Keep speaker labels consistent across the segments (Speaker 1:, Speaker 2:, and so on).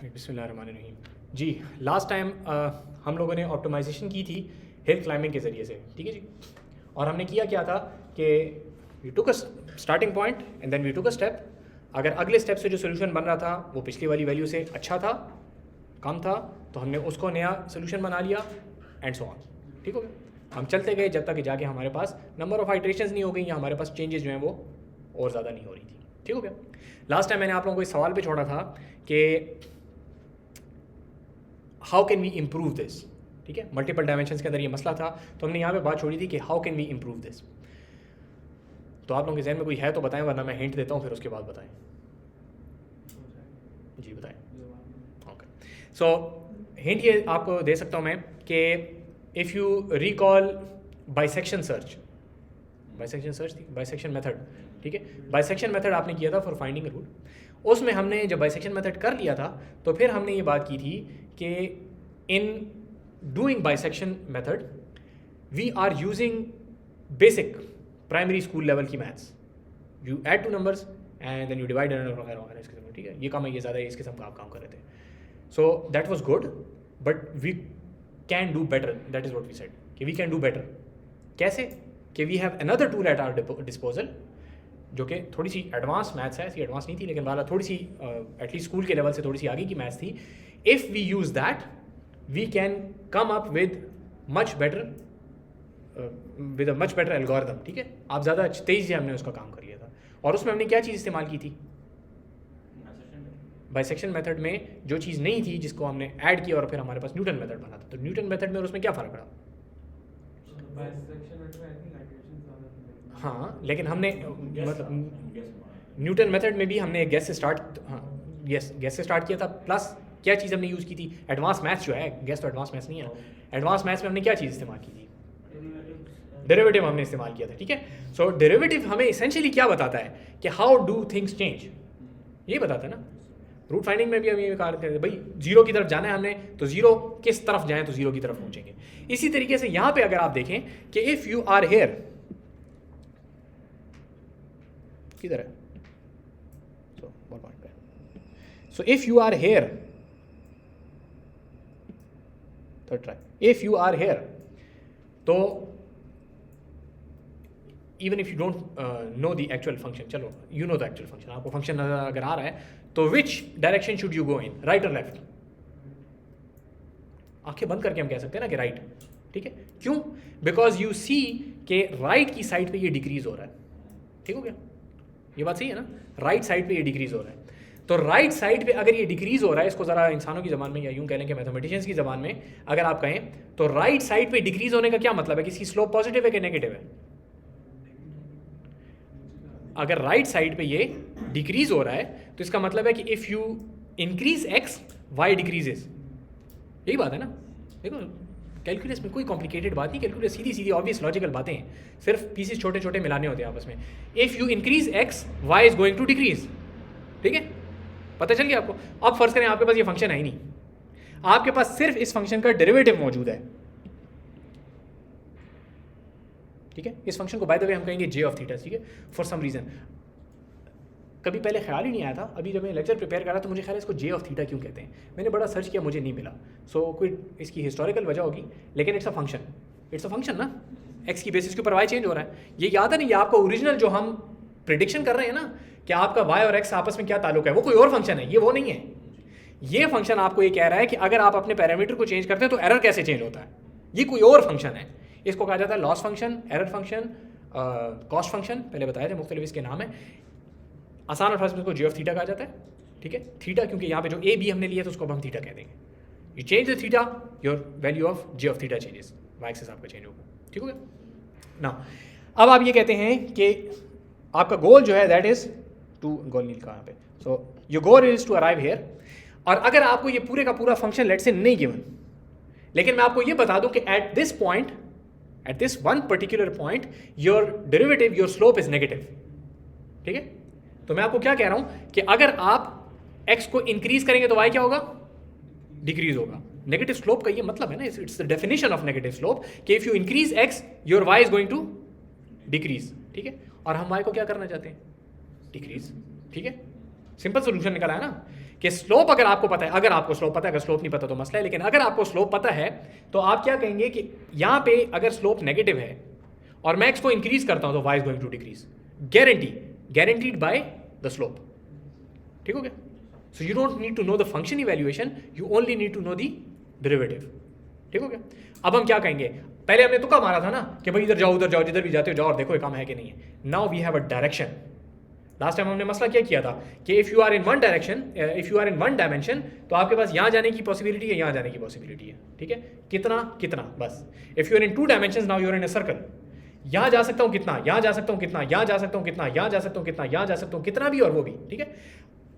Speaker 1: बिस्मिल्लाहिर्रहमानिर्रहीम। जी, last time हम लोगों ने ऑप्टिमाइजेशन की थी हिल क्लाइंबिंग के ज़रिए से, ठीक है जी। और हमने किया क्या था कि we took a starting point and then we took a step. अगर अगले स्टेप से जो सोल्यूशन बन रहा था वो पिछली वाली वैल्यू से अच्छा था, कम था, तो हमने उसको नया सोल्यूशन बना लिया एंड सो ऑन। ठीक हो गया। हम चलते गए जब तक कि जाके हमारे पास नंबर ऑफ आइट्रेशंस नहीं हो गई या हमारे पास चेंजेस जो हैं वो और ज़्यादा नहीं हो रही थी। ठीक हो गया। लास्ट टाइम मैंने आप लोगों को इस सवाल पे छोड़ा था कि how can we improve this. ठीक है, मल्टीपल डायमेंशंस के अंदर ये मसला था, तो हमने यहाँ पे बात छोड़ी थी कि how can we improve this. तो आप लोगों के जहन में कोई है तो बताएं, वरना मैं हिंट देता हूँ फिर उसके बाद बताएं। जी बताएं। ओके, सो हिंट ये आपको दे सकता हूँ मैं कि if you recall bisection search, bisection method, ठीक है, बाइसेक्शन मेथड आपने किया था फॉर फाइंडिंग रूट। उसमें हमने जब बाइसेक्शन मेथड कर लिया था तो फिर हमने ये बात की थी कि in doing bisection method we are using basic primary school level की maths. You add two numbers and then you divide, ठीक है, ये कम है ये ज़्यादा है, इस किस्म का आप काम कर रहे थे। So that was good, but we can do better, that is what we said कि वी कैन डू बेटर। कैसे? कि we have another tool at our disposal जो कि थोड़ी सी एडवांस मैथ्स है, ऐसी एडवांस नहीं थी लेकिन वाला थोड़ी सी एटलीस्ट स्कूल के लेवल से थोड़ी सी आगे की मैथ्स थी। If we use that we can come up with much better algorithm. ठीक है, आप ज़्यादा तेज़ी से हमने उसका काम कर लिया था। और उसमें हमने क्या चीज़ इस्तेमाल की थी? बाइसेक्शन मेथड में जो चीज़ नहीं थी जिसको हमने ऐड किया और फिर हमारे पास न्यूटन मेथड बना था। तो न्यूटन मेथड में और उसमें क्या फ़र्क पड़ा? हाँ, लेकिन हमने मतलब न्यूटन मेथड में भी हमने गैस से स्टार्ट, हाँ गैस से स्टार्ट किया था। प्लस क्या चीज़ हमने यूज़ की थी? एडवांस मैथ्स जो है, गैस तो एडवांस मैथ्स नहीं है। एडवांस मैथ्स में हमने क्या चीज़ इस्तेमाल की थी? डेरिवेटिव हमने इस्तेमाल किया था। ठीक है, सो डेरिवेटिव हमें इसेंशियली क्या बताता है कि हाउ डू थिंग्स चेंज, ये बताता है ना। रूट फाइंडिंग में भी हम ये कहा करते भाई जीरो की तरफ जाना है हमने, तो जीरो किस तरफ जाएं तो जीरो की तरफ पहुंचेंगे। इसी तरीके से यहाँ पे अगर आप देखें कि इफ़ यू आर हेयर, किधर है? So if you are here, third try, if you are here, तो even if you don't know the actual function, चलो you know the actual function, आपको फंक्शन अगर आ रहा है तो which direction should you go in, right और left? आंखें बंद करके हम कह सकते हैं ना कि राइट। ठीक है, क्यों? बिकॉज यू सी के राइट की साइड पे ये डिक्रीज हो रहा है। ठीक हो गया, ये बात सही है ना, राइट साइड पे ये डिक्रीज हो रहा है। तो राइट साइड पे अगर ये डिक्रीज हो रहा है, इसको ज़रा इंसानों की ज़बान में या यूँ कह लें कि मैथमेटिशियंस की ज़बान में अगर आप कहें तो राइट साइड पे डिक्रीज होने का क्या मतलब है कि इसकी स्लोप पॉजिटिव है कि नेगेटिव है? अगर राइट साइड पे ये डिक्रीज हो रहा है तो इसका मतलब है कि if you increase x y decreases. यही बात है ना। देखो कैलकुलस में कोई कॉम्प्लिकेटेड बात नहीं, कैलकुलस सीधी सीधी ऑब्वियस लॉजिकल बातें हैं, सिर्फ पीसेस छोटे छोटे मिलाने होते हैं आपस में। If you increase x y is going to decrease. ठीक है, पता चल गया आपको। अब फर्ज करें आपके पास ये फंक्शन है ही नहीं, आपके पास सिर्फ इस फंक्शन का डेरिवेटिव मौजूद है। ठीक है, इस फंक्शन को बाय द वे हम कहेंगे जे ऑफ थीटा। ठीक है, फॉर सम रीज़न कभी पहले ख्याल ही नहीं आया था, अभी जब मैं लेक्चर प्रिपेयर कर रहा तो मुझे ख्याल है इसको जे ऑफ थीटा क्यों कहते हैं। मैंने बड़ा सर्च किया, मुझे नहीं मिला। सो कोई इसकी हिस्टोरिकल वजह होगी, लेकिन it's a function, it's a function ना, एक्स की बेसिस के ऊपर वाई चेंज हो रहा है। ये याद है नहीं, ये आपका ओरिजिनल जो हम प्रिडिक्शन कर रहे हैं ना कि आपका वाई और एक्स आपस में क्या ताल्लुक है, वो कोई और फंक्शन है, ये वो नहीं है। ये फंक्शन आपको ये कह रहा है कि अगर आप अपने पैरामीटर को चेंज करते हैं तो एरर कैसे चेंज होता है, ये कोई और फंक्शन है। इसको कहा जाता है loss function, error function, cost function, पहले बताए थे, मुख्तलिफ इसके नाम है। आसान अल्फाज में इसको जे ऑफ थीटा कहा जाता है। ठीक है, थीटा क्योंकि यहाँ पे जो ए बी हमने लिया तो उसको अब हम थीटा कह देंगे। You change the theta, your value of J of theta changes, y axis आपका चेंज होगा। ठीक हो गया ना। अब आप ये कहते हैं कि आपका गोल जो है दैट इज टू, गोल नहीं लिखा यहाँ पे, so your goal is to arrive here. और अगर आपको ये पूरे का पूरा फंक्शन लेट से नहीं गिवन, लेकिन मैं आपको ये बता दूं कि at this point, at this one particular point your derivative, your slope is negative. ठीक है, तो मैं आपको क्या कह रहा हूं कि अगर आप x को इंक्रीज करेंगे तो y क्या होगा? डिक्रीज होगा। नेगेटिव स्लोप का ये मतलब है ना, it's the definition of negative slope कि if you increase x your y is going to decrease. ठीक है, और हम y को क्या करना चाहते हैं? डिक्रीज। ठीक है, सिंपल सोल्यूशन निकला है ना कि स्लोप अगर आपको पता है, अगर आपको स्लोप पता है, अगर स्लोप नहीं पता तो मसला है, लेकिन अगर आपको स्लोप पता है तो आप क्या कहेंगे कि यहाँ पे अगर स्लोप नेगेटिव है और मैं एक्स को इंक्रीज करता हूँ तो y is going to decrease, guaranteed by the slope. ठीक हो गया? So you don't need to know the function evaluation, you only need to know the derivative. ठीक हो गया? अब हम क्या कहेंगे, पहले हमने तुक्का मारा था ना कि भाई इधर जाओ उधर जाओ, जिधर भी जाते हो जाओ और देखो ये काम है कि नहीं है। Now we have a direction. Last time हमने मसला क्या किया था कि if you are in one direction, if you are in one dimension, तो आपके पास यहाँ जाने की पॉसिबिलिटी है, यहाँ जाने की पॉसिबिलिटी है। ठीक है? कितना कितना, बस। If you are in two dimension, now you are in a circle, यहाँ जा सकता हूँ कितना, यहाँ जा सकता हूँ कितना, यहाँ जा सकता हूँ कितना, यहाँ जा सकता हूँ कितना, यहाँ जा सकता हूँ कितना भी, और वो भी। ठीक है?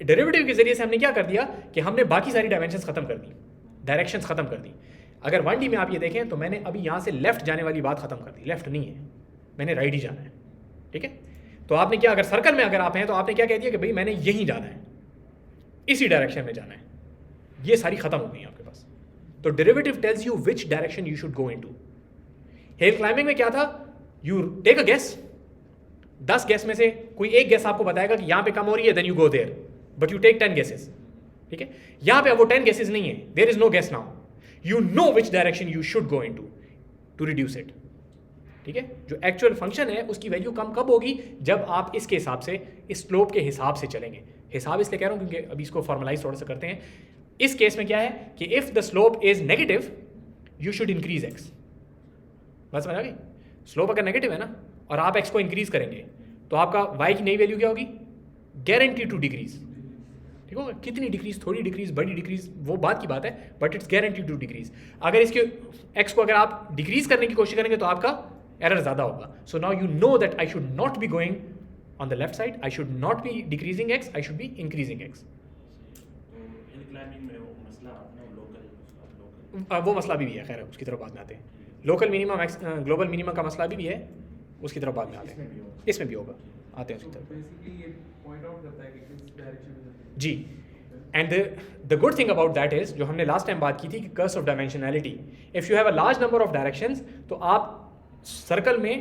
Speaker 1: डेरिवेटिव के जरिए से हमने क्या कर दिया कि हमने बाकी सारी डायमेंशंस खत्म कर दी, डायरेक्शंस खत्म कर दी। अगर 1D में आप ये देखें तो मैंने अभी यहाँ से लेफ्ट जाने वाली बात खत्म कर दी, लेफ्ट नहीं है, मैंने राइट ही जाना है। ठीक है? तो आपने क्या, अगर सर्कल में अगर आप हैं तो आपने क्या कह दिया कि भाई मैंने यहीं जाना है, इसी डायरेक्शन में जाना है, ये सारी खत्म हो गई आपके पास। तो derivative tells you which direction you should go into. Hill climbing में क्या था, you take a guess, 10 guess में से कोई एक गेस आपको बताएगा कि यहाँ पे कम हो रही है, then you go there, but you take 10 guesses. ठीक है? यहाँ पे अब वो 10 गेसेस नहीं है, there is no guess now, you know which direction you should go into to reduce it। ठीक है? जो एक्चुअल फंक्शन है उसकी वैल्यू कम कब होगी, जब आप इसके हिसाब से, इस स्लोप के हिसाब से चलेंगे। हिसाब इसलिए कह रहा हूँ क्योंकि अभी इसको फॉर्मलाइज थोड़ा सा करते हैं। इस केस में क्या है कि if the slope is negative you should increase x. बस समझ आ गई? स्लोप अगर नेगेटिव है ना और आप एक्स को इंक्रीज करेंगे तो आपका वाई की नई वैल्यू क्या होगी, गारंटी टू डिक्रीज। ठीक होगा? कितनी डिक्रीज, थोड़ी डिक्रीज, बड़ी डिक्रीज, वो बात की बात है, but it's guarantee to decrease. अगर इसके एक्स को अगर आप डिक्रीज करने की कोशिश करेंगे तो आपका एरर ज़्यादा होगा। So now you know that I should not be going on the left side, I should not be decreasing x, I should be increasing x. वो मसला भी है, खैर उसकी तरफ बाद में आते हैं। लोकल मिनिमम, ग्लोबल मिनिमम का मसला भी है, उसकी तरफ बाद में आते हैं। इसमें भी होगा, आते हैं उसकी तरफ जी। And the good thing about that is, जो हमने लास्ट टाइम बात की थी कि curse of dimensionality, if you have a large number of directions तो आप सर्कल में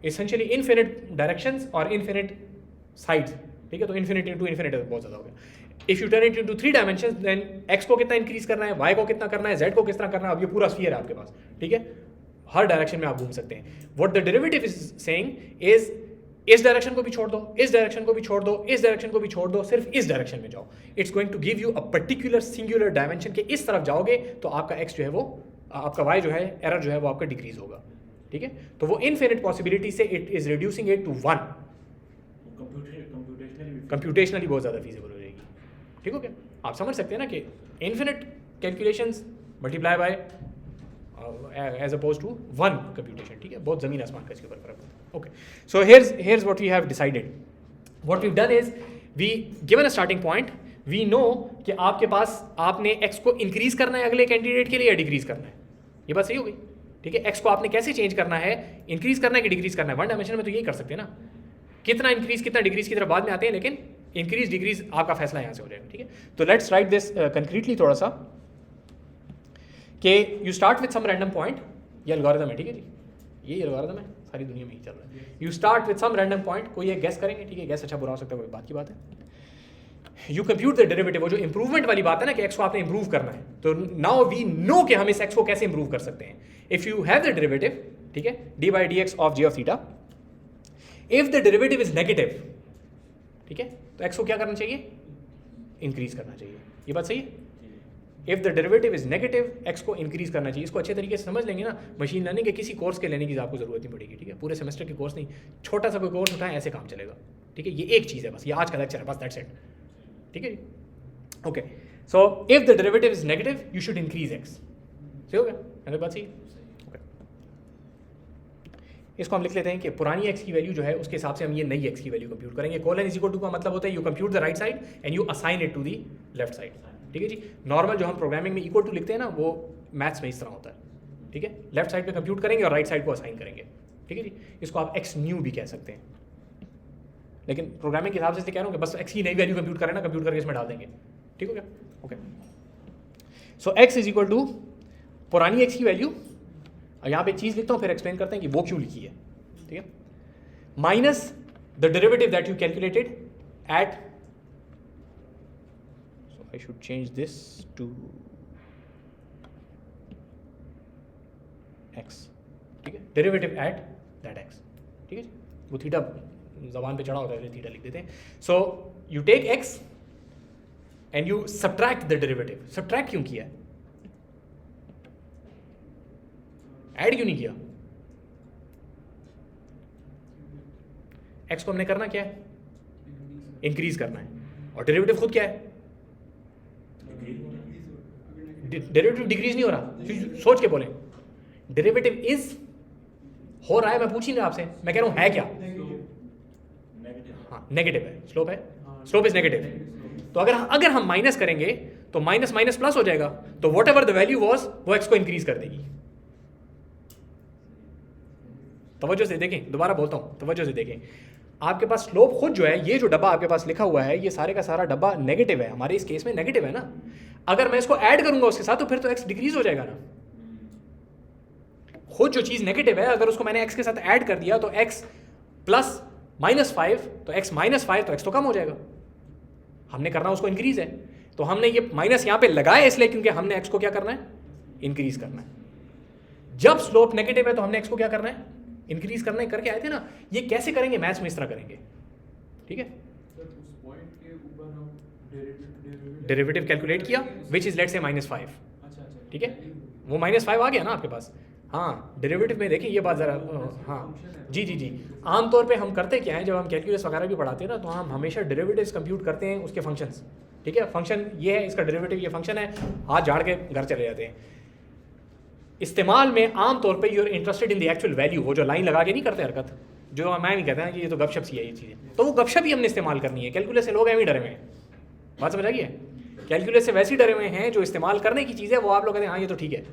Speaker 1: एसेंशियली इनफिनिट डायरेक्शंस और इनफिनिट साइड्स। ठीक है? तो इनफिनिट इंटू इनफिनिट बहुत ज़्यादा हो गया। If you turn it into 3 dimensions, then x को कितना इंक्रीज करना है, वाई को कितना करना है, जेड को किस तरह करना है, अब ये पूरा स्फीयर है आपके पास। ठीक है? हर डायरेक्शन में आप घूम सकते हैं। What the derivative is saying is, इस डायरेक्शन को भी छोड़ दो, इस डायरेक्शन को भी छोड़ दो, इस डायरेक्शन को भी छोड़ दो, सिर्फ इस डायरेक्शन में जाओ। It's going to give you a particular singular dimension के इस तरफ जाओगे तो आपका एक्स जो है वो, आपका वाई जो है, एरर जो है वो आपका डिक्रीज होगा। ठीक है? तो वो इनफिनिट पॉसिबिलिटी से it is reducing it to 1। Computationally बहुत ज़्यादा फीजिबल हो जाएगी। ठीक हो गया? आप समझ सकते हैं ना कि infinite calculations multiply by as oppose to 1 computation. ठीक है? बहुत ज़मीन आसमान का इसके ऊपर फर्क होता है। Okay, so here's what we have decided. What we've done is we given a starting point, we know कि आपके पास, आपने x को इंक्रीज करना है अगले कैंडिडेट के लिए या डिक्रीज करना है। ये बात सही हो गई? ठीक है? x को आपने कैसे चेंज करना है, इंक्रीज करना है कि डिक्रीज करना है। 1 डायमेंशन में तो यही कर सकते हैं ना, कितना इंक्रीज कितना डिक्रीज की तरफ बाद में आते हैं, लेकिन इंक्रीज डिक्रीज आपका फैसला यहाँ से हो जाएगा। ठीक है? तो लेट्स राइट दिस कंक्रीटली थोड़ा सा, कि you start with some random point. ये एल्गोरिथम है, ठीक है जी, ये एल्गोरिथम है, सारी दुनिया में ही चल रहा है। You start with some random point, कोई एक गेस करेंगे। ठीक है? गेस अच्छा बुरा हो सकता है, कोई बात की बात है। यू कंप्यूट द डेरिवेटिव, वो जो इंप्रूवमेंट वाली बात है ना कि एक्स को आपने इंप्रूव करना है, तो नाउ वी नो कि हम इस एक्स को कैसे इंप्रूव कर सकते हैं। If you have the derivative, ठीक है, d by d x of g of theta, if the derivative is negative, ठीक है, तो एक्स को क्या करना चाहिए, इंक्रीज करना चाहिए। ये बात सही है? If the derivative is negative, x को इंक्रीज करना चाहिए। इसको अच्छे तरीके से समझ लेंगे ना, मशीन लर्निंग के किसी कोर्स के लेने की आपको जरूरत नहीं पड़ेगी। ठीक है? पूरे सेमेस्टर के कोर्स नहीं, छोटा सा कोई कोर्स उठाएं, ऐसे काम चलेगा। ठीक है? ये एक चीज़ है बस, ये आज का लेक्चर है बस, दैट्स इट। ठीक है जी? Okay, so if the derivative is negative you should increase x. सही हो गया? मेरी बात सही? ओके, इसको हम लिख लेते हैं कि पुरानी एक्स की वैल्यू जो है उसके हिसाब से हम ये नई एक्स की वैल्यू कंप्यूट करेंगे। कोलन इज इक्वल टू का मतलब होता है you compute the right side and you assign it to the left side. ठीक है जी? नॉर्मल जो हम प्रोग्रामिंग में इक्वल टू लिखते हैं ना, वो मैथ्स में इस तरह होता है। ठीक है? लेफ्ट साइड पे कंप्यूट करेंगे और राइट साइड को असाइन करेंगे। ठीक है जी? इसको आप एक्स न्यू भी कह सकते हैं, लेकिन प्रोग्रामिंग के हिसाब से कह रहा हूँ कि बस एक्स की नई वैल्यू कंप्यूट करें ना, कंप्यूट करके इसमें डाल देंगे। ठीक हो गया? Okay, so x is equal to पुरानी एक्स की वैल्यू, और यहाँ पे चीज़ लिखता हूँ फिर एक्सप्लेन करते हैं कि वो क्यों लिखी है। ठीक है? Minus the derivative that you calculated at, I I should change this to x, ठीक है, डेरिवेटिव एट दैट एक्स, ठीक है। वो थीटा जबान पे चढ़ा होता है, थीटा लिख देते हैं। So you take x and you subtract the derivative. Subtract क्यों किया, ऐड क्यों नहीं किया? एक्स को हमने करना क्या है, इंक्रीज करना है, और डेरिवेटिव खुद क्या है, डेरिवेटिव डिक्रीज नहीं हो रहा। सोच के बोले, डेरिवेटिव इज हो रहा है, मैं पूछ ही नहीं आपसे, मैं कह रहा हूं है क्या, हाँ नेगेटिव है, स्लोप है, स्लोप इज नेगेटिव। तो अगर हम माइनस करेंगे तो माइनस माइनस प्लस हो जाएगा, तो what ever the value was वो एक्स को इंक्रीज कर देगी। तवज्जो से देखें, दोबारा बोलता हूं, तवज्जो से देखें, आपके पास स्लोप खुद जो है, ये जो डब्बा आपके पास लिखा हुआ है, ये सारे का सारा डब्बा नेगेटिव है, हमारे इस केस में नेगेटिव है ना। अगर मैं इसको ऐड करूंगा उसके साथ तो फिर तो एक्स डिक्रीज हो जाएगा ना। खुद जो चीज नेगेटिव है, अगर उसको मैंने एक्स के साथ ऐड कर दिया तो एक्स प्लस -5, तो एक्स -5 तो एक्स तो कम हो जाएगा। हमने करना उसको इंक्रीज है, तो हमने ये माइनस यहां पे लगाया इसलिए क्योंकि हमने एक्स को क्या करना है, इंक्रीज करना है। जब स्लोप नेगेटिव है तो हमने एक्स को क्या करना है, इंक्रीज करना है, करके आए थे ना। ये कैसे करेंगे, मैथ्स में इस तरह करेंगे, ठीक है। डेरिवेटिव कैलकुलेट किया विच इज लेट्स से -5, ठीक है, वो -5 आ गया ना आपके पास। हाँ, डेरिवेटिव में देखिए ये बात ज़रा, हाँ जी जी जी, आमतौर पे हम करते क्या है, जब हम कैलकुलस वगैरह भी पढ़ाते हैं ना, तो हम हमेशा डेरिवेटिव्स कंप्यूट करते हैं उसके फंक्शंस, ठीक है। फंक्शन ये है, इसका डेरिवेटिव ये फंक्शन है, हाथ झाड़ के घर चले जाते हैं। इस्तेमाल में आमतौर पे you're interested in the actual value, वो जो लाइन लगा के नहीं करते हरकत, जो मैं नहीं कहता कि ये तो गपशप सी है ये चीज़ें, तो वो गपशप ही हमने इस्तेमाल करनी है। कैलकुलस से लोग एवं डरे हुए हैं, बात समझ आ गई है। कैलकुलस से वैसे ही डरे हुए हैं, जो इस्तेमाल करने की चीज़ है वो आप लोग कहते हैं हाँ ये तो ठीक है,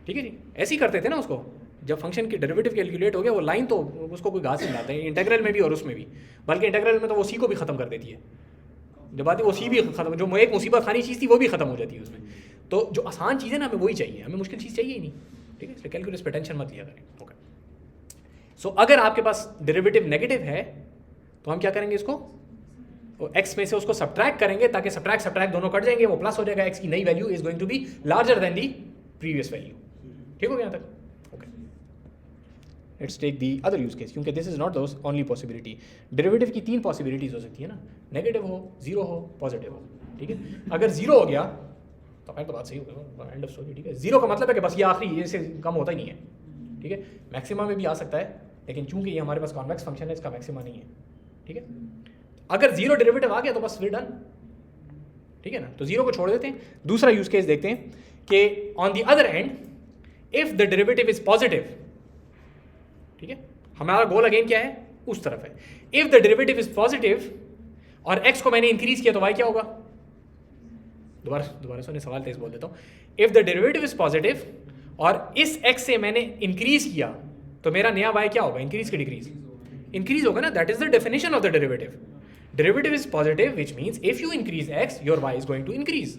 Speaker 1: ठीक है जी। ऐसे ही करते थे ना उसको, जब फंक्शन की डेरिवेटिव कैलकुलेट हो गया, वो लाइन तो उसको कोई घास नहीं लाता है, इंटीग्रल में भी और उसमें भी, बल्कि इंटीग्रल में तो वो सी को भी ख़त्म कर देती है। जब आती है वो सी भी खत्म, जो एक मुसीबत खानी चीज़ थी वो भी खत्म हो जाती है उसमें। तो जो आसान चीज़ है ना, हमें वही चाहिए, हमें मुश्किल चीज़ चाहिए ही नहीं, ठीक है। इसलिए कैलकुलस पे टेंशन मत लिया करें, ओके। सो अगर आपके पास डेरिवेटिव नेगेटिव है तो हम क्या करेंगे, इसको एक्स में से उसको सब्ट्रैक्ट करेंगे, ताकि सब्ट्रैक्ट दोनों कट जाएंगे, वो प्लस हो जाएगा। एक्स की नई value is going to be larger than the previous value, ठीक हो गया यहाँ तक, okay. Let's take the other use case, क्योंकि this is not the only possibility. Derivative की 3 पॉसिबिलिटीज हो सकती है ना, नेगेटिव हो, जीरो हो, पॉजिटिव हो, ठीक है। अगर जीरो हो गया तो फिर तो बात सही हो गई, एंड ऑफ स्टोरी, ठीक है। जीरो का मतलब है कि बस ये आखिरी, ये से कम होता ही नहीं है, ठीक है। मैक्सिमा में भी आ सकता है, लेकिन चूंकि ये हमारे पास कॉन्वेक्स फंक्शन है, इसका मैक्सिमा नहीं है, ठीक है। अगर जीरो डेरिवेटिव आ गया तो बस फिर डन, ठीक है ना। तो जीरो को छोड़ देते हैं। दूसरा यूज केस देखते हैं कि on the other and if the derivative is positive, ठीक है, हमारा गोल अगेन क्या है, उस तरफ है। If the derivative is positive और एक्स को मैंने इंक्रीज किया तो वाई क्या होगा, दोबारा सुने सवाल तेज बोल देता हूँ। If the derivative is positive और इस एक्स से मैंने इंक्रीज किया तो मेरा नया वाई क्या होगा, इंक्रीज की डिक्रीज, इंक्रीज होगा ना। That is the definition of the derivative. Derivative is positive, which means if you increase x, your y is going to increase.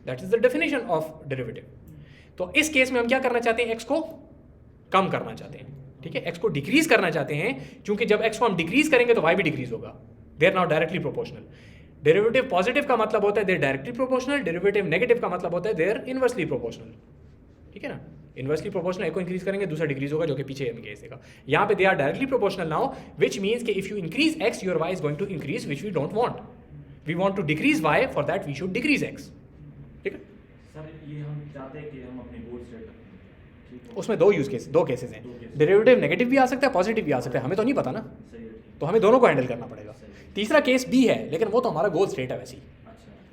Speaker 1: That is the definition of derivative. तो इस case में हम क्या करना चाहते हैं, x को कम करना चाहते हैं, ठीक है, x को डिक्रीज करना चाहते हैं, क्योंकि जब x को हम डिक्रीज करेंगे तो y भी डिक्रीज होगा। They are now directly proportional. Derivative positive का मतलब होता है they're directly proportional, derivative negative का मतलब होता है देर इनवर्सली प्रोपोर्शनल, ठीक है ना। इनवर्सली प्रोपोर्शनल, एक को इंक्रीज करेंगे दूसरा डिक्रीज होगा, जो कि पीछे हम केस देगा। यहाँ पे they are directly proportional now, which means कि if you increase x your y is going to increase, which we don't want. We want to decrease y, for that we should decrease x, ठीक है।
Speaker 2: Sir ये हम चाहते हैं कि हम अपने गोल सेट करें,
Speaker 1: उसमें दो केसेस हैं। डेरिवेटिव नेगेटिव भी आ सकता है, पॉजिटिव भी आ सकता है, हमें तो नहीं पता ना, तो हमें दोनों को हैंडल करना पड़ेगा। तीसरा केस भी है, लेकिन वो तो हमारा गोल स्टेट है वैसे ही।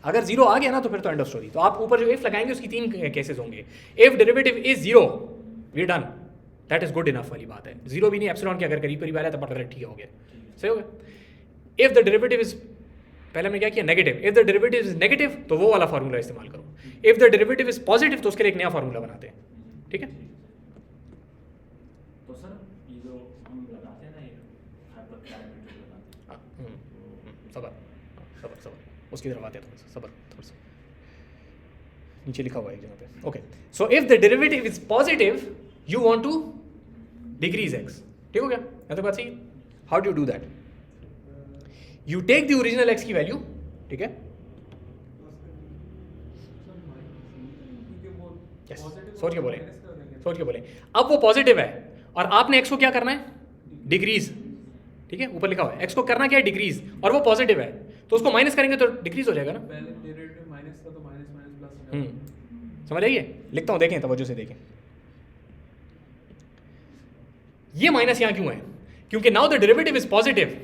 Speaker 1: अगर जीरो आ गया ना तो फिर तो एंड ऑफ स्टोरी। तो आप ऊपर जो इफ लगाएंगे उसकी 3 केसेस होंगे। If derivative is zero, we done, that is good enough वाली बात है। जीरो भी नहीं, एप्सिलॉन के अगर करीब आ रहा है तो पता ठीक हो गया, सही हो गया। इफ द डेरिवेटिव इज, पहले हमने क्या किया, negative. If the derivative is negative तो वो वाला फार्मूला इस्तेमाल करो। If the derivative is positive तो उसके लिए एक नया फार्मूला बनाते हैं, ठीक है।
Speaker 2: तो सर ये जो हम लगाते हैं ना, ये हाइपरपैरामीटर लगाते हैं,
Speaker 1: सबर उसकी तरफ आते हैं, थोड़ा सा नीचे लिखा हुआ है एक जगह पे, okay. So if the derivative is positive you want to decrease x, ठीक हो गया, मैं तो बात सही। How do you do that, you take the original x की वैल्यू, ठीक है, Yes. सोच के बोले अब वो पॉजिटिव है और आपने एक्स को क्या करना है, डिक्रीज, ठीक है, ऊपर लिखा हुआ है एक्स को करना क्या है, डिक्रीज, और वो पॉजिटिव है तो उसको माइनस करेंगे तो डिक्रीज हो जाएगा ना।
Speaker 3: पहले डेरिवेटिव माइनस था तो माइनस माइनस प्लस
Speaker 1: समझ आइए, लिखता हूँ, देखें तवज्जो से देखें। ये माइनस यहाँ क्यों है, क्योंकि now the derivative is positive,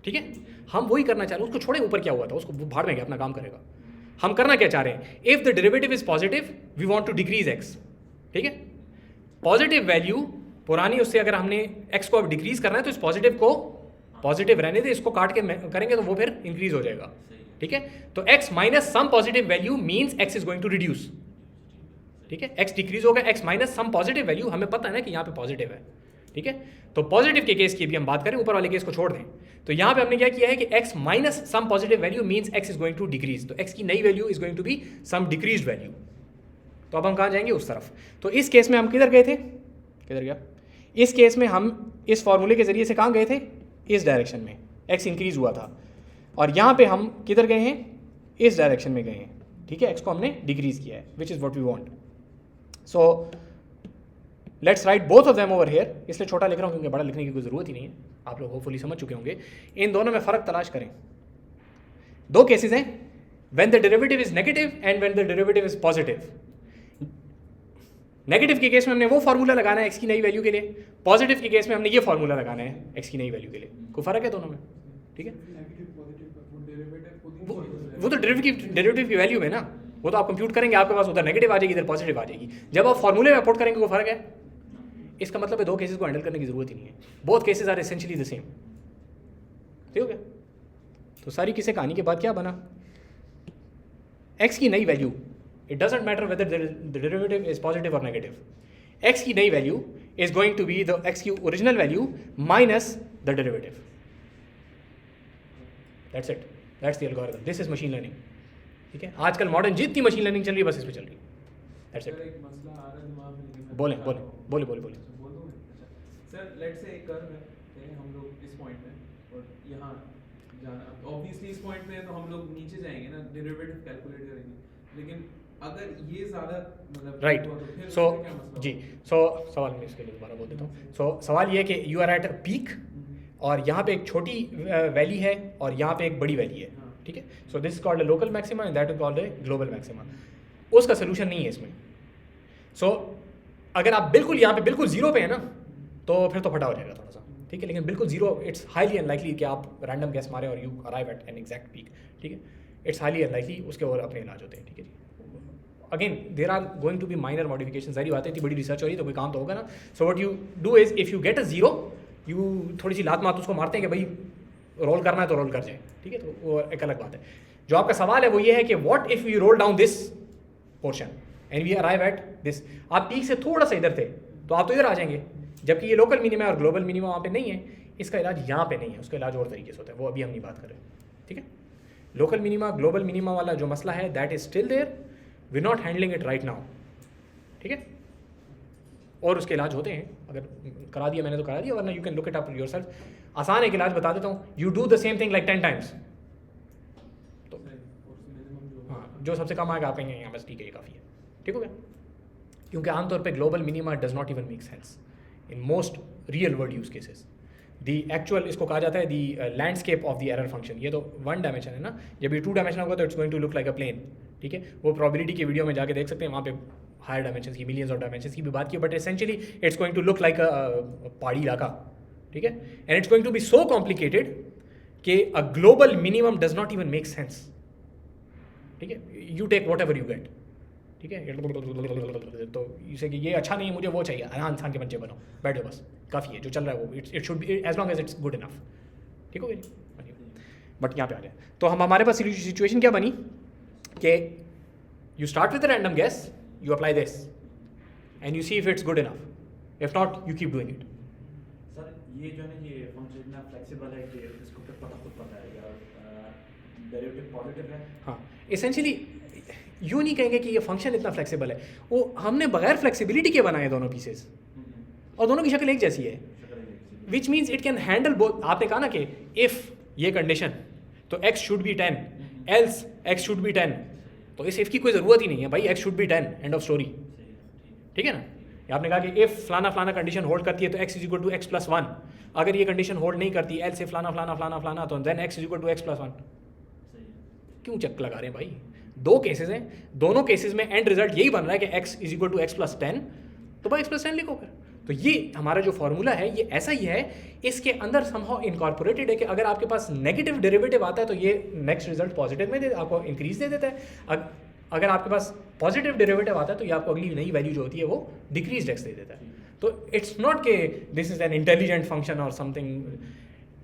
Speaker 1: ठीक है। हम वही करना चाह रहे हैं, उसको छोड़े ऊपर क्या हुआ था, उसको भाड़ में गया, अपना काम करेगा। हम करना क्या चाह रहे हैं, if the derivative is positive we want to decrease x, ठीक है। पॉजिटिव वैल्यू पुरानी उससे अगर हमने एक्स को अब डिक्रीज करना है तो इस पॉजिटिव को पॉजिटिव रहने दे, इसको काट के करेंगे तो वो फिर इंक्रीज हो जाएगा, ठीक है। तो x minus some positive value means x is going to reduce, ठीक है। एक्स डिक्रीज होगा, x minus some positive value, हमें पता है ना कि यहाँ पे पॉजिटिव है, ठीक है। तो पॉजिटिव के केस की भी हम बात करें, ऊपर वाले केस को छोड़ दें, तो यहाँ पे हमने क्या किया है कि x minus some positive value means x is going to decrease, तो x की नई value is going to be some decreased value. तो अब हम कहाँ जाएंगे, उस तरफ। तो इस केस में हम किधर गए थे, किधर गया, इस केस में हम इस फॉर्मूले के जरिए से कहाँ गए थे, इस डायरेक्शन में x इंक्रीज हुआ था, और यहाँ पे हम किधर गए हैं, इस डायरेक्शन में गए हैं, ठीक है। x को हमने डिक्रीज किया है, which is what we want. So let's write both of them over here, इसलिए छोटा लिख रहा हूँ क्योंकि बड़ा लिखने की कोई ज़रूरत ही नहीं है, आप लोग होपफुली समझ चुके होंगे। इन दोनों में फ़र्क तलाश करें। दो केसेस हैं, when the derivative is negative and when the derivative is positive. Negative के केस में हमने वो फार्मूला लगाना है एक्स की नई वैल्यू के लिए, पॉजिटिव के केस में हमने ये फार्मूला लगाना है एक्स की नई वैल्यू के लिए। कोई फ़र्क है दोनों में, ठीक है। वो तो डेरिवेटिव की वैल्यू है ना, वो तो आप कंप्यूट करेंगे, आपके पास उधर नेगेटिव आ जाएगी, इधर पॉजिटिव आ जाएगी। जब आप फार्मूले में पुट करेंगे वो फ़र्क है। इसका मतलब है दो केसेस को हैंडल करने की जरूरत ही नहीं है, both cases are essentially the same, ठीक हो गया। तो सारी किसी कहानी के बाद क्या बना, x की नई value, it doesn't matter whether the derivative is positive और नेगेटिव, x की नई value is going to be the x की original value minus the derivative. That's it, that's the algorithm, this is machine learning, ठीक है। आजकल modern जितनी machine learning चल रही है बस इस पे चल रही है, दैट्स इट।
Speaker 3: एक मसला आ रहा है दिमाग में,
Speaker 1: बोलें बोलें बोले बोले बोले।
Speaker 3: सर लेट्स से एक कर्व है, हम लोग इस पॉइंट में और यहाँ जाना, ऑब्वियसली इस पॉइंट में तो हम लोग नीचे जाएंगे ना, डेरिवेटिव कैलकुलेट करेंगे, लेकिन अगर ये ज़्यादा मतलब
Speaker 1: राइट,
Speaker 3: तो फिर
Speaker 1: सो
Speaker 3: क्या मसला
Speaker 1: जी, सो सवाल मैं इसके लिए दोबारा बोल देता हूँ। सो सवाल ये है कि you are at a peak और यहाँ पे एक छोटी वैली है और यहाँ पे एक बड़ी वैली है, ठीक है। So this is called a local maxima and that is called a global maxima. उसका सोल्यूशन नहीं है इसमें। सो अगर आप बिल्कुल यहाँ पे बिल्कुल जीरो पे है ना तो फिर तो फटा हो जाएगा थोड़ा सा, ठीक है। लेकिन बिल्कुल जीरो, इट्स हाईली अनलाइकली कि आप रैंडम गैस मारे और you arrive at an exact peak, ठीक है। इट्स हाईली अनलाइकली, उसके और अपने इलाज होते हैं, ठीक है जी। Again there are going to be minor modification, सारी बातें, इतनी बड़ी रिसर्च हो रही है तो कोई काम तो होगा ना। So what you do is if you get a zero, you थोड़ी सी लात मात उसको मारते हैं कि भाई रोल करना है तो रोल कर जाए, ठीक है। तो वो एक अलग बात है। जो आपका सवाल है वो ये है कि what if you roll down this portion and we arrive at this. आप पीक से थोड़ा सा इधर थे तो आप तो इधर आ जाएंगे, जबकि ये लोकल मिनिमा और ग्लोबल मिनिमा वहाँ पे नहीं है। इसका इलाज यहाँ पे नहीं है, उसका इलाज और तरीके से होता है, वो अभी हम नहीं बात कर रहे, ठीक है। लोकल मिनिमा ग्लोबल मिनिमा वाला जो मसला है that is still there, we not handling it right now, ठीक है। और उसके इलाज होते हैं, अगर करा दिया मैंने तो करा दिया, वरना you can look it up yourself. आसान एक इलाज बता देता हूँ, you do the same thing like 10 times, तो हाँ जो सबसे कम आएगा आप कहेंगे यहाँ बस ठीक है ये काफ़ी है, ठीक हो गया। क्योंकि आमतौर पे global minima does not even make sense in most real world use cases. The actual, इसको कहा जाता है the landscape of the error function. ये तो 1 डायमेंशन है ना, जब ये 2 डायमेंशन होगा तो it's going to look like a plane, ठीक है। वो प्रोबेबिलिटी की वीडियो में जाके देख सकते हैं, वहाँ पे हायर डायमेंशन की, मिलियंस ऑफ डायमेंशन की भी बात की, but essentially it's going to look like a पहाड़ी इलाका, ठीक है। And it's going to be so complicated कि a global minimum does not even make sense, ठीक है। You take whatever you get, ठीक है। तो इसे कि ये अच्छा नहीं है मुझे वो चाहिए, इंसान के बच्चे बनो, बैठो बस काफ़ी है जो चल रहा है वो, it should be as long as it's good enough, ठीक हो गया। बट यहाँ पे आ जाए तो हमारे पास सिचुएशन क्या बनी कि you start with random guess, you apply this and you see if it's good enough, if not you keep doing it.
Speaker 2: Sir ये जो है ना, ये फंक्शन इतना फ्लेक्सिबल है कि इसको फिर पता खुद पता है यार, डेरिवेटिव पॉजिटिव है।
Speaker 1: हाँ, एसेंशियली यूँ नहीं कहेंगे कि ये फंक्शन इतना फ्लेक्सिबल है, वो हमने बगैर फ्लेक्सिबिलिटी के बनाए दोनों पीसेस और दोनों की शक्ल एक जैसी है, which means it can handle both. आपने कहा ना कि इफ़ ये कंडीशन तो x should be 10, else x should be 10, तो इस इफ़ की कोई ज़रूरत ही नहीं है भाई, x should be 10, end of story. ठीक है ना, या आपने कहा कि इफ़ फलाना फलाना कंडीशन होल्ड करती है तो x is equal to x plus 1, अगर ये कंडीशन होल्ड नहीं करती एल से फलाना फलाना फलाना फलाना, तो then x is equal to x plus 1। क्यों चक्कर लगा रहे हैं भाई, दो केसेस हैं, दोनों केसेस में एंड रिजल्ट यही बन रहा है कि x is equal to x plus 10, तो भाई x प्लस 10 लिखो फिर। तो ये हमारा जो फॉर्मूला है ये ऐसा ही है, इसके अंदर समहाउ इनकॉर्पोरेटेड है कि अगर आपके पास नेगेटिव डेरिवेटिव आता है तो ये नेक्स्ट रिजल्ट पॉजिटिव में आपको इंक्रीज दे देता है, अगर आपके पास पॉजिटिव डेरिवेटिव आता है तो ये आपको अगली नई वैल्यू जो होती है वो डिक्रीज एक्स दे देता है। तो इट्स नॉट के this is an intelligent function और something,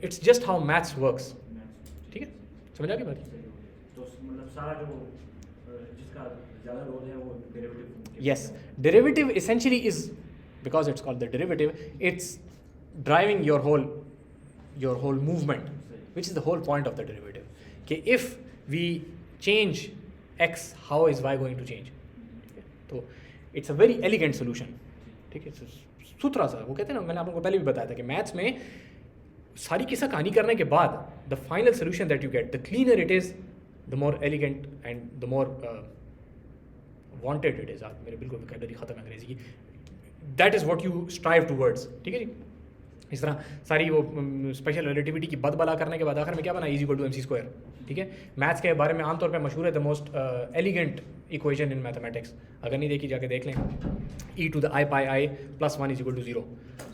Speaker 1: it's just how maths works. ठीक है, समझ आ गई बात?
Speaker 2: तो मतलब सारा जो जिसका ज़्यादा रोल है वो derivative.
Speaker 1: Yes, derivative essentially is, because it's called the derivative, it's driving your whole movement, which is the whole point of the derivative. कि if we change x, how is y going to change? तो it's a very elegant solution. ठीक है, सूत्रा सा, वो कहते हैं ना, मैंने आप लोगों को पहले भी बताया था कि मैथ्स में सारी किस्सा कहानी करने के बाद the final solution that you get, the cleaner it is, the more elegant and the more wanted it is। आप मेरे बिल्कुल वोकैबुलरी ख़त्म है अंग्रेजी की, that is what you strive towards. ठीक है जी, इस तरह सारी वो स्पेशल रिलेटिविटी की बदबला करने के बाद आखिर में क्या बना, is equal to mc square. ठीक है, मैथ्स के बारे में आमतौर पे मशहूर है the most elegant equation in mathematics, अगर नहीं देखी जाके देख लें, e to the i pi i plus 1 is equal to 0।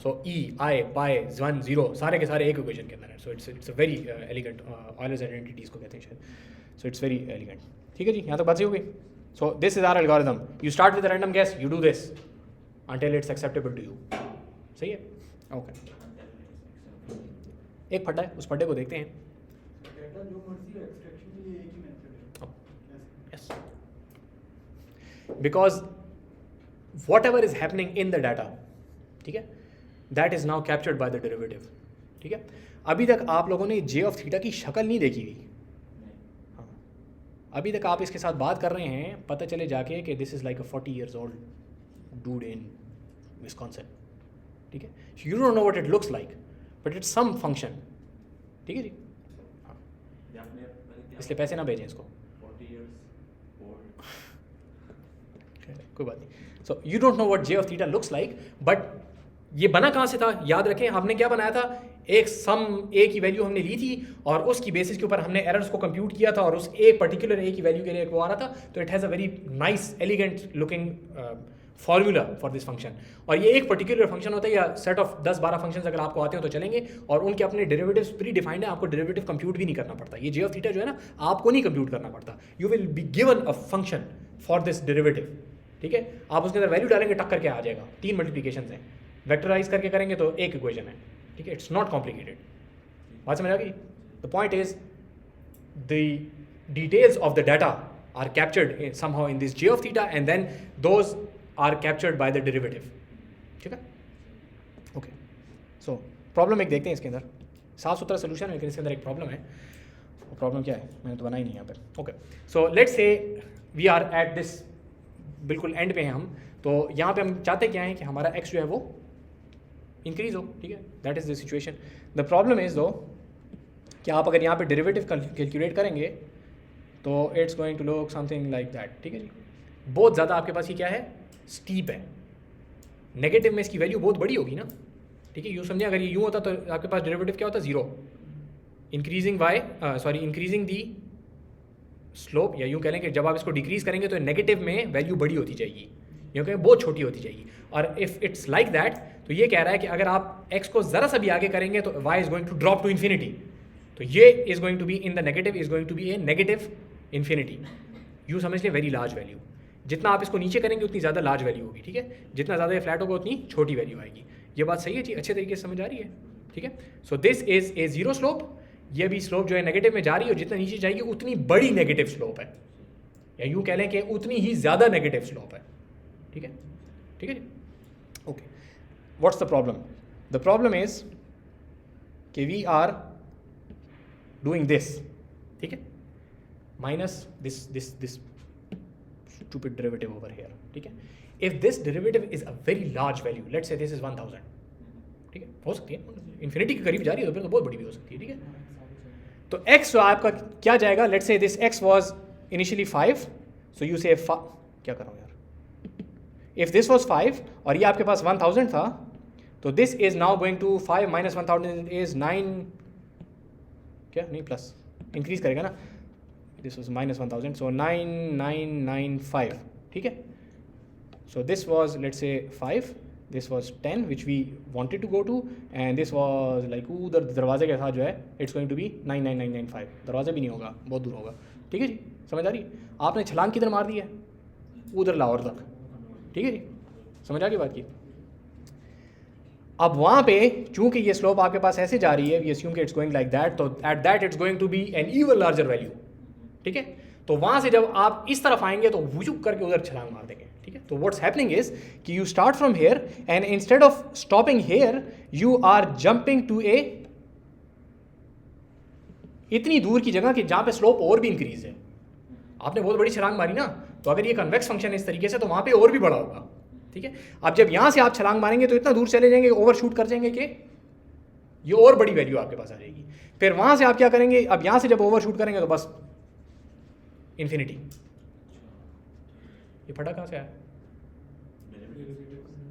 Speaker 1: So e i pi 1 0 सारे के सारे एक इक्वेशन के अंदर है। So it's a very elegant, Euler's identities को कहते हैं शायद। So it's very elegant. ठीक है जी, यहाँ तक बात सही हो गई। So this is our algorithm. You start with a random guess, you do this until it's acceptable to you. सही है? Okay. एक फड्डा है, उस फड्डे को देखते हैं।
Speaker 4: डेटा जो मर्जी एक्सट्रैक्शन के लिए एक ही मेथड है।
Speaker 1: Yes. Because whatever is happening in the data, ठीक है, that is now captured by the derivative. ठीक है, अभी तक आप लोगों ने j of theta की शक्ल नहीं देखी हुई, अभी तक आप इसके साथ बात कर रहे हैं, पता चले जाके कि this is like a 40 years old dude in Wisconsin। ठीक है, you don't know what it looks like but it's some function. ठीक है जी, हाँ, इसलिए पैसे ना भेजें इसको,
Speaker 2: 40 years old।
Speaker 1: कोई बात नहीं। सो you don't know what j of theta looks like, but ये बना कहाँ से था, याद रखें हमने क्या बनाया था, एक सम a की वैल्यू हमने ली थी और उसकी बेसिस के ऊपर हमने एरर्स को कंप्यूट किया था और उस एक पर्टिकुलर a की वैल्यू के लिए वो आ रहा था। तो it has a very nice elegant looking formula for this function. और ये एक पर्टिकुलर फंक्शन होता है या सेट ऑफ 10-12 फंक्शंस अगर आपको आते हो तो चलेंगे, और उनके अपने डेरिवेटिव्स प्री डिफाइंड है, आपको डेरिवेटिव कंप्यूट भी नहीं करना पड़ता। ये j of theta जो है ना, आपको नहीं कंप्यूट करना पड़ता, you will be given a function for this derivative. ठीक है, आप उसके अंदर वैल्यू डालेंगे, टक्कर के आ जाएगा, 3 मल्टीप्लिकेशन हैं, वेक्टराइज करके करेंगे तो एक इक्वेशन है। ठीक है, इट्स नॉट कॉम्प्लिकेटेड। बात समझ आ गई? The point is the details of the data are captured somehow in this j of theta and then those are captured by the derivative. ठीक है, ओके। सो प्रॉब्लम एक देखते हैं इसके अंदर, साफ सुथरा सोल्यूशन है लेकिन इसके अंदर एक प्रॉब्लम है। प्रॉब्लम क्या है, मैंने तो बनाई नहीं यहाँ पर। Okay, so let's say we are at this, बिल्कुल एंड पे हैं हम, तो यहाँ पे हम चाहते क्या है कि हमारा x जो है वो इंक्रीज हो। ठीक है, that is the situation. The problem is दो कि आप अगर यहाँ पे डेरिवेटिव कैलकुलेट करेंगे तो it's going to look something like that. ठीक है जी, बहुत ज़्यादा आपके पास ये क्या है, स्टीप है, नेगेटिव में इसकी वैल्यू बहुत बड़ी होगी ना। ठीक है, यूँ समझिए, अगर ये यूँ होता तो आपके पास डेरिवेटिव क्या होता, 0, increasing y, sorry increasing the slope, या यूँ कह लें कि जब आप इसको डिक्रीज करेंगे तो नेगेटिव में वैल्यू बड़ी होती जाएगी, यूँ कहें बहुत छोटी होती जाएगी। और इफ़ इट्स लाइक दैट, तो ये कह रहा है कि अगर आप x को ज़रा सा भी आगे करेंगे तो y is going to drop to infinity, तो ये is going to be in the negative, is going to be a negative infinity. यूँ समझ लें वेरी लार्ज वैल्यू, जितना आप इसको नीचे करेंगे उतनी ज़्यादा लार्ज वैल्यू होगी। ठीक है, जितना ज़्यादा ये फ्लैट होगा उतनी छोटी वैल्यू आएगी। ये बात सही है जी, अच्छे तरीके से समझ आ रही है। ठीक है, so this is a zero slope, ये भी स्लोप जो है नेगेटिव में जा रही है, और जितना नीचे जाएगी उतनी बड़ी नेगेटिव स्लोप है, या यूँ कह लें कि उतनी ही ज़्यादा नेगेटिव स्लोप है। ठीक है, ठीक है जी, okay. What's the problem? The problem is कि वी आर डूइंग दिस। ठीक है, minus this stupid derivative over here. ठीक है, if this derivative is a very large value, let's say this is 1000, ठीक है, हो सकती है इन्फिनिटी के करीब जा रही है तो फिर तो बहुत बड़ी भी हो सकती है। ठीक है, तो x जो आपका क्या जाएगा, let's say this x was initially 5, so you से क्या कर रहा हूँ यार, इफ़ दिस वॉज 5 और ये आपके पास 1000 था, तो this is now going to 5 minus 1000 is 9, क्या नहीं प्लस इंक्रीज करेगा ना, दिस वॉज माइनस 1000, सो 9995, ठीक है. So this was let's say 5, this was 10 which we wanted to go to, and this was like उधर दरवाजे के साथ जो है इट्स गोइंग टू बी 99995. दरवाजा भी नहीं होगा, बहुत दूर होगा. ठीक है जी, समझ आ रही. आपने छलांग किधर मार दी है, उधर लाहौर तक. ठीक है जी, समझ आ गई बात की. अब वहाँ पे चूंकि ये स्लोप आपके पास ऐसे जा रही है, वी अस्यूम कि इट्स गोइंग लाइक दैट, तो at that it's going to be an even larger value. ठीक है, तो वहाँ से जब आप इस तरफ आएंगे तो वुजुक करके उधर छलांग मार देंगे. ठीक है, तो व्हाट्स हैपनिंग इज कि you start from here and instead of stopping here you are jumping to a इतनी दूर की जगह कि जहाँ पे स्लोप और भी इंक्रीज है. आपने बहुत बड़ी छलांग मारी ना, तो अगर ये कन्वेक्स फंक्शन है इस तरीके से तो वहाँ पे और भी बड़ा होगा. ठीक है, अब जब यहाँ से आप छलांग मारेंगे तो इतना दूर चले जाएंगे, ओवर शूट कर जाएंगे कि ये और बड़ी वैल्यू आपके पास आ जाएगी. फिर वहाँ से आप क्या करेंगे, अब यहाँ से जब ओवर शूट करेंगे तो बस इन्फिनिटी. ये फटा कहाँ से आया,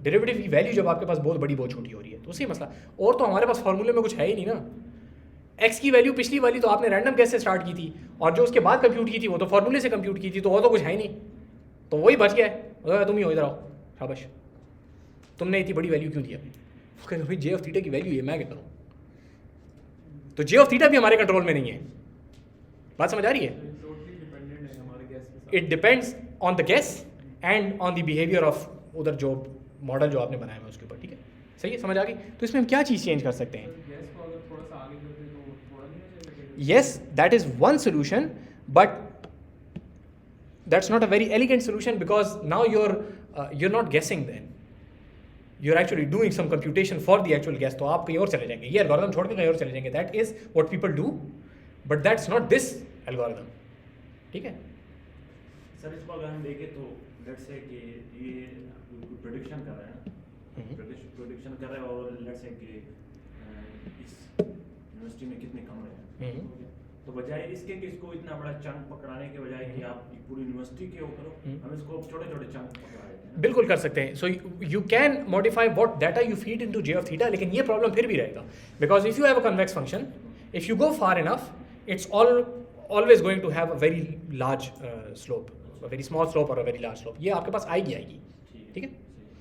Speaker 1: डेरिवेटिव की वैल्यू जब आपके पास बहुत बड़ी बहुत छोटी हो रही है तो उसी मसला. और तो हमारे पास फॉर्मूले में कुछ है ही नहीं ना. एक्स की वैल्यू पिछली वाली तो आपने रैंडम गैस से स्टार्ट की थी, और जो उसके बाद कंप्यूट की थी वो तो फॉर्मूले से कंप्यूट की थी, तो वो तो कुछ है ही नहीं, तो वही बच गया है. तुम ही हो, इधर आओ, शाबाश, तुमने इतनी बड़ी वैल्यू क्यों दिया. कहते भाई जे ऑफ थीटा की वैल्यू है, मैं क्या करूँ. तो जे ऑफ थीटा भी हमारे कंट्रोल में नहीं है. बात समझ आ रही है. It depends on the gas and on the behaviour of उधर जो मॉडल जो आपने बनाया है उसके ऊपर. ठीक है, सही है, समझ आ गई. तो इसमें हम क्या चीज़ चेंज कर सकते हैं. Yes, that is one solution, but that's not a very elegant solution because now you're not guessing then. You're actually doing some computation for the actual guess. तो आप कहीं और चले जाएंगे, ये algorithm छोड़ के कहीं और चले जाएंगे. That is what people do, but that's not this algorithm. ठीक है.
Speaker 2: सर इसको अगर हम देखें तो लेट्स से कि ये प्रेडिक्शन कर रहे हैं, प्रेडिक्शन कर रहे हैं और लेट्स से कि इस यूनिवर्सिटी में कितने कमरे हैं, तो बजाय इसके कि इसको इतना बड़ा चंक पकड़ाने के बजाय कि आप पूरी यूनिवर्सिटी के ऊपर हम इसको छोटे छोटे चंक पकड़ा देते हैं.
Speaker 1: बिल्कुल कर सकते हैं. So you can modify what data you feed into J of theta, लेकिन ये प्रॉब्लम फिर भी रहेगा because if you have a convex function, if you go far enough, it's always going to have a very large slope, a very small slope और a very large slope. ये आपके पास आएगी. ठीक है,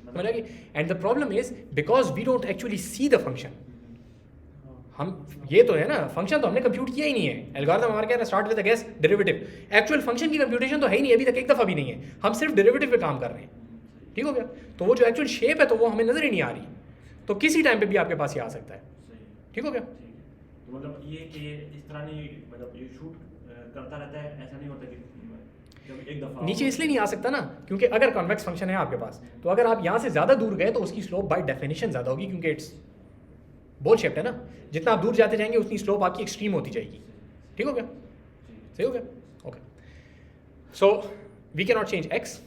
Speaker 1: समझ आ गई. And the problem is because we don't actually see the function. हम ये तो है ना, फंक्शन तो हमने कंप्यूट किया ही नहीं है. एल्गोरिथम हमारे क्या है, start with the guess derivative. Actual function की कंप्यूटेशन तो है ही नहीं, अभी तक एक दफ़ा भी नहीं है. हम सिर्फ डेरिवेटिव पे काम कर रहे हैं. ठीक हो गया. तो वो जो एक्चुअल शेप है तो वो हमें नजर ही नहीं आ रही, तो किसी टाइम पे भी आपके पास ये आ सकता है. ठीक हो गया.
Speaker 2: तो मतलब ये कि इस तरह नहीं, मतलब ये शूट करता रहता है, ऐसा नहीं होता कि जब एक दफ़ा
Speaker 1: नीचे इसलिए नहीं आ सकता ना क्योंकि अगर कॉन्वेक्स फंक्शन है आपके पास, तो अगर आप यहाँ से ज़्यादा दूर गए तो उसकी स्लोप बाय डेफिनेशन ज़्यादा होगी क्योंकि इट्स बोल शेप्ड है ना. जितना आप दूर जाते जाएंगे उतनी स्लोप आपकी एक्सट्रीम होती जाएगी. ठीक हो गया, सही हो गया. Okay, so we can not change x,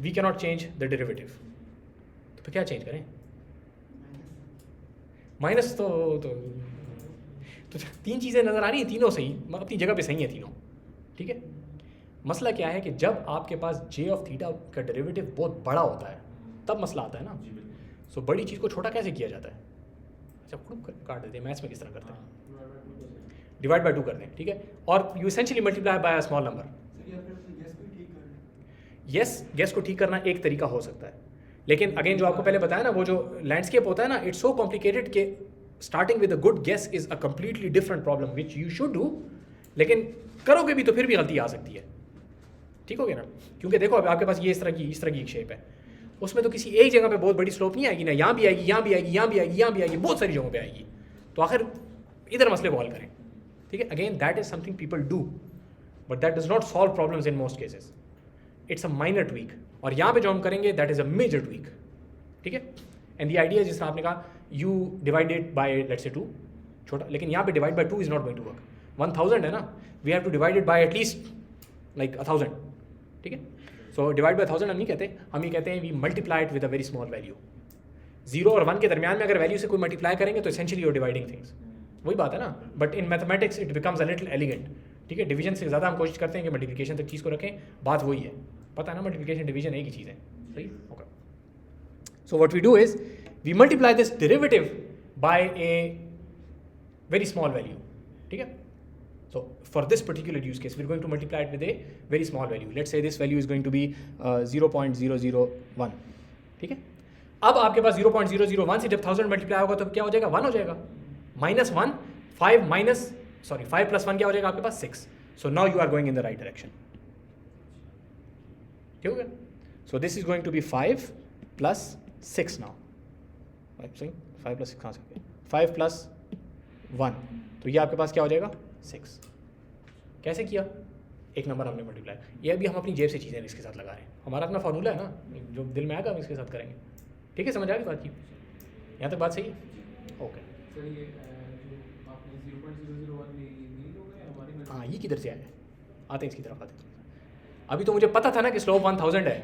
Speaker 1: we can not change the derivative, तो फिर क्या चेंज करें. माइनस तो तीन चीज़ें नज़र आ रही हैं, तीनों सही अपनी जगह पे सही है तीनों. ठीक है, मसला क्या है कि जब आपके पास जे ऑफ थीटा का डेरिवेटिव बहुत बड़ा होता है तब मसला आता है ना. सो बड़ी चीज़ को छोटा कैसे किया जाता है. अच्छा, काट देते हैं, मैथ्स में किस तरह करते हैं, डिवाइड बाय 2 कर दें. ठीक है, और you essentially multiply by a small number. Yes, gas को ठीक करना एक तरीका हो सकता है, लेकिन अगेन जो आपको पहले बताया ना, वो जो लैंडस्केप होता है ना, इट्स सो कॉम्प्लिकेटेड कि starting with a good guess is a completely different problem which you should do, लेकिन करोगे भी तो फिर भी गलती आ सकती है. ठीक हो गया ना, क्योंकि देखो अब आपके पास ये इस तरह की एक शेप है, उसमें तो किसी एक जगह पे बहुत बड़ी स्लोप नहीं आएगी ना, यहाँ भी आएगी, यहाँ भी आएगी, यहाँ भी आएगी, यहाँ भी आएगी, बहुत सारी जगहों पे आएगी. तो आखिर इधर मसले को हल करें. ठीक है, again that is something people do, but that does not solve problems in most cases. It's a minor tweak, और यहाँ पे जो हम करेंगे that is a major tweak. ठीक है, एंड द आइडिया जिस तरह आपने कहा you divided by let's say 2 छोटा, लेकिन यहाँ पे divide by 2 is not going to work. 1000 है ना, we have to divide it by at least like 1000. ठीक है, सो डिवाइड बाय 1000 हम नहीं कहते, हम ये कहते हैं we multiply it with a very small value. 0 और 1 के दरमियान में अगर वैल्यू से कोई मल्टीप्लाई करेंगे तो essentially you are dividing things. वही बात है ना, but in mathematics it becomes a little elegant. ठीक है, डिवीजन से ज़्यादा हम कोशिश करते हैं कि मल्टीप्लिकेशन तक चीज़ को रखें, बात वही है, पता है ना, मल्टीप्लिकेशन डिवीजन एक ही चीज़ है, सही, okay. So what we do is we multiply this derivative by a very small value, ठीक है। So for this particular use case, we're going to multiply it with a very small value. Let's say this value is going to be 0.001. ठीक है, अब आपके पास 0.001 से जब 1000 multiply होगा तो क्या हो जाएगा, 1 हो जाएगा, -1, 5 प्लस 1 क्या हो जाएगा आपके पास 6. So now you are going in the right direction. ठीक हो गया. So this is going to be 5 plus 6 now. I'm saying 5 plus 6 कहाँ से आ गया, 5 plus 1, तो ये आपके पास क्या हो जाएगा 6. कैसे किया, एक नंबर हमने मल्टीप्लाई, ये अभी हम अपनी जेब से चीज़ें इसके साथ लगा रहे हैं, हमारा अपना फार्मूला है ना, जो दिल में आएगा हम इसके साथ करेंगे. ठीक है, समझ आ गई बात की, यहाँ तक बात सही है, ओके.
Speaker 3: सर ये जो आपने 0.001 में ये होगा या हमारी में?
Speaker 1: हाँ, ये किधर से आया, आते हैं इसकी तरफ आते हैं. अभी तो मुझे पता था ना कि स्लोप 1000 है,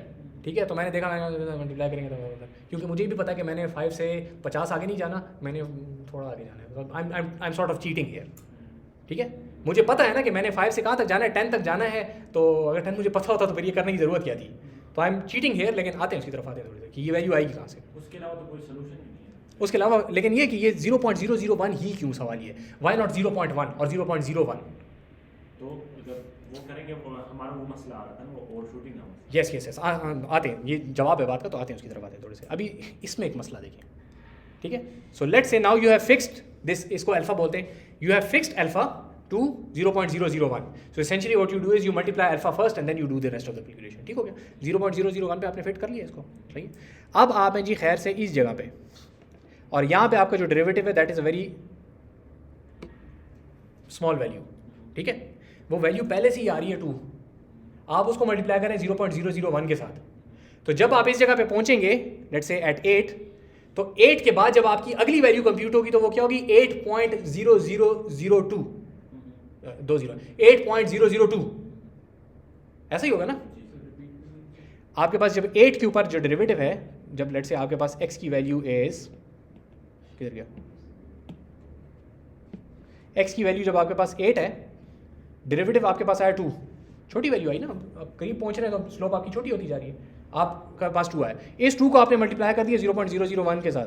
Speaker 1: ठीक है, तो मैंने देखा मैंने मल्टीप्लाई करेंगे तो, क्योंकि मुझे भी पता है कि मैंने 5 से 50 आगे नहीं जाना, मैंने थोड़ा आगे जाना है, I am sort of cheating here. ठीक है, मुझे पता है ना कि मैंने 5 से कहाँ तक जाना है, 10 तक जाना है, तो अगर 10 मुझे पता होता तो फिर ये करने की ज़रूरत क्या थी. तो आई एम चीटिंग हेयर, लेकिन आते हैं उसकी तरफ आते हैं थोड़ी देर कि ये वैल्यू आएगी कहाँ से.
Speaker 2: उसके अलावा तो कोई सोल्यूशन ही नहीं है.
Speaker 1: उसके अलावा लेकिन ये कि ये 0.001 ही क्यों सवाल ये, वाई नॉट 0.1 और 0.01.
Speaker 2: तो अगर वो करेंगे, हमारा वो मसला आ रहा था ना, वो ओवर शूटिंग का.
Speaker 1: यस यस यस, आते हैं, ये जवाब है बात का, तो आते हैं उसकी तरफ आते हैं थोड़े से. अभी इसमें एक मसला देखिए, ठीक है. सो लेट्स से now you have fixed this, इसको अल्फा बोलते हैं, you have fixed alpha to 0.001. So essentially what you do is you multiply alpha first and then you do the rest of the calculation. ठीक हो गया, 0.001 पे आपने fit कर लिया इसको, सही. अब आप हैं जी खैर से इस जगह पे, और यहाँ पे आपका जो डेरिवेटिव है that is a very small value. ठीक है, वो वैल्यू पहले से ही आ रही है 2, आप उसको मल्टीप्लाई करें 0.001 के साथ. तो जब आप इस जगह पे पहुँचेंगे लेट्स से एट 8, तो 8 के बाद जब आपकी अगली वैल्यू कंप्यूट होगी तो वो क्या होगी 8.0002, 8.002, ऐसा ही होगा ना. आपके पास जब 8 के ऊपर जो डेरिवेटिव है, जब लेट से आपके पास x की वैल्यू इज, किधर गया, x की वैल्यू जब आपके पास 8 है, डेरिवेटिव आपके पास आया 2, छोटी वैल्यू आई ना, अब करीब पहुंच रहे हैं तो स्लोप आपकी छोटी होती जा रही है, आपका पास 2 आया, इस 2 को आपने मल्टीप्लाई कर दिया 0.001 के साथ.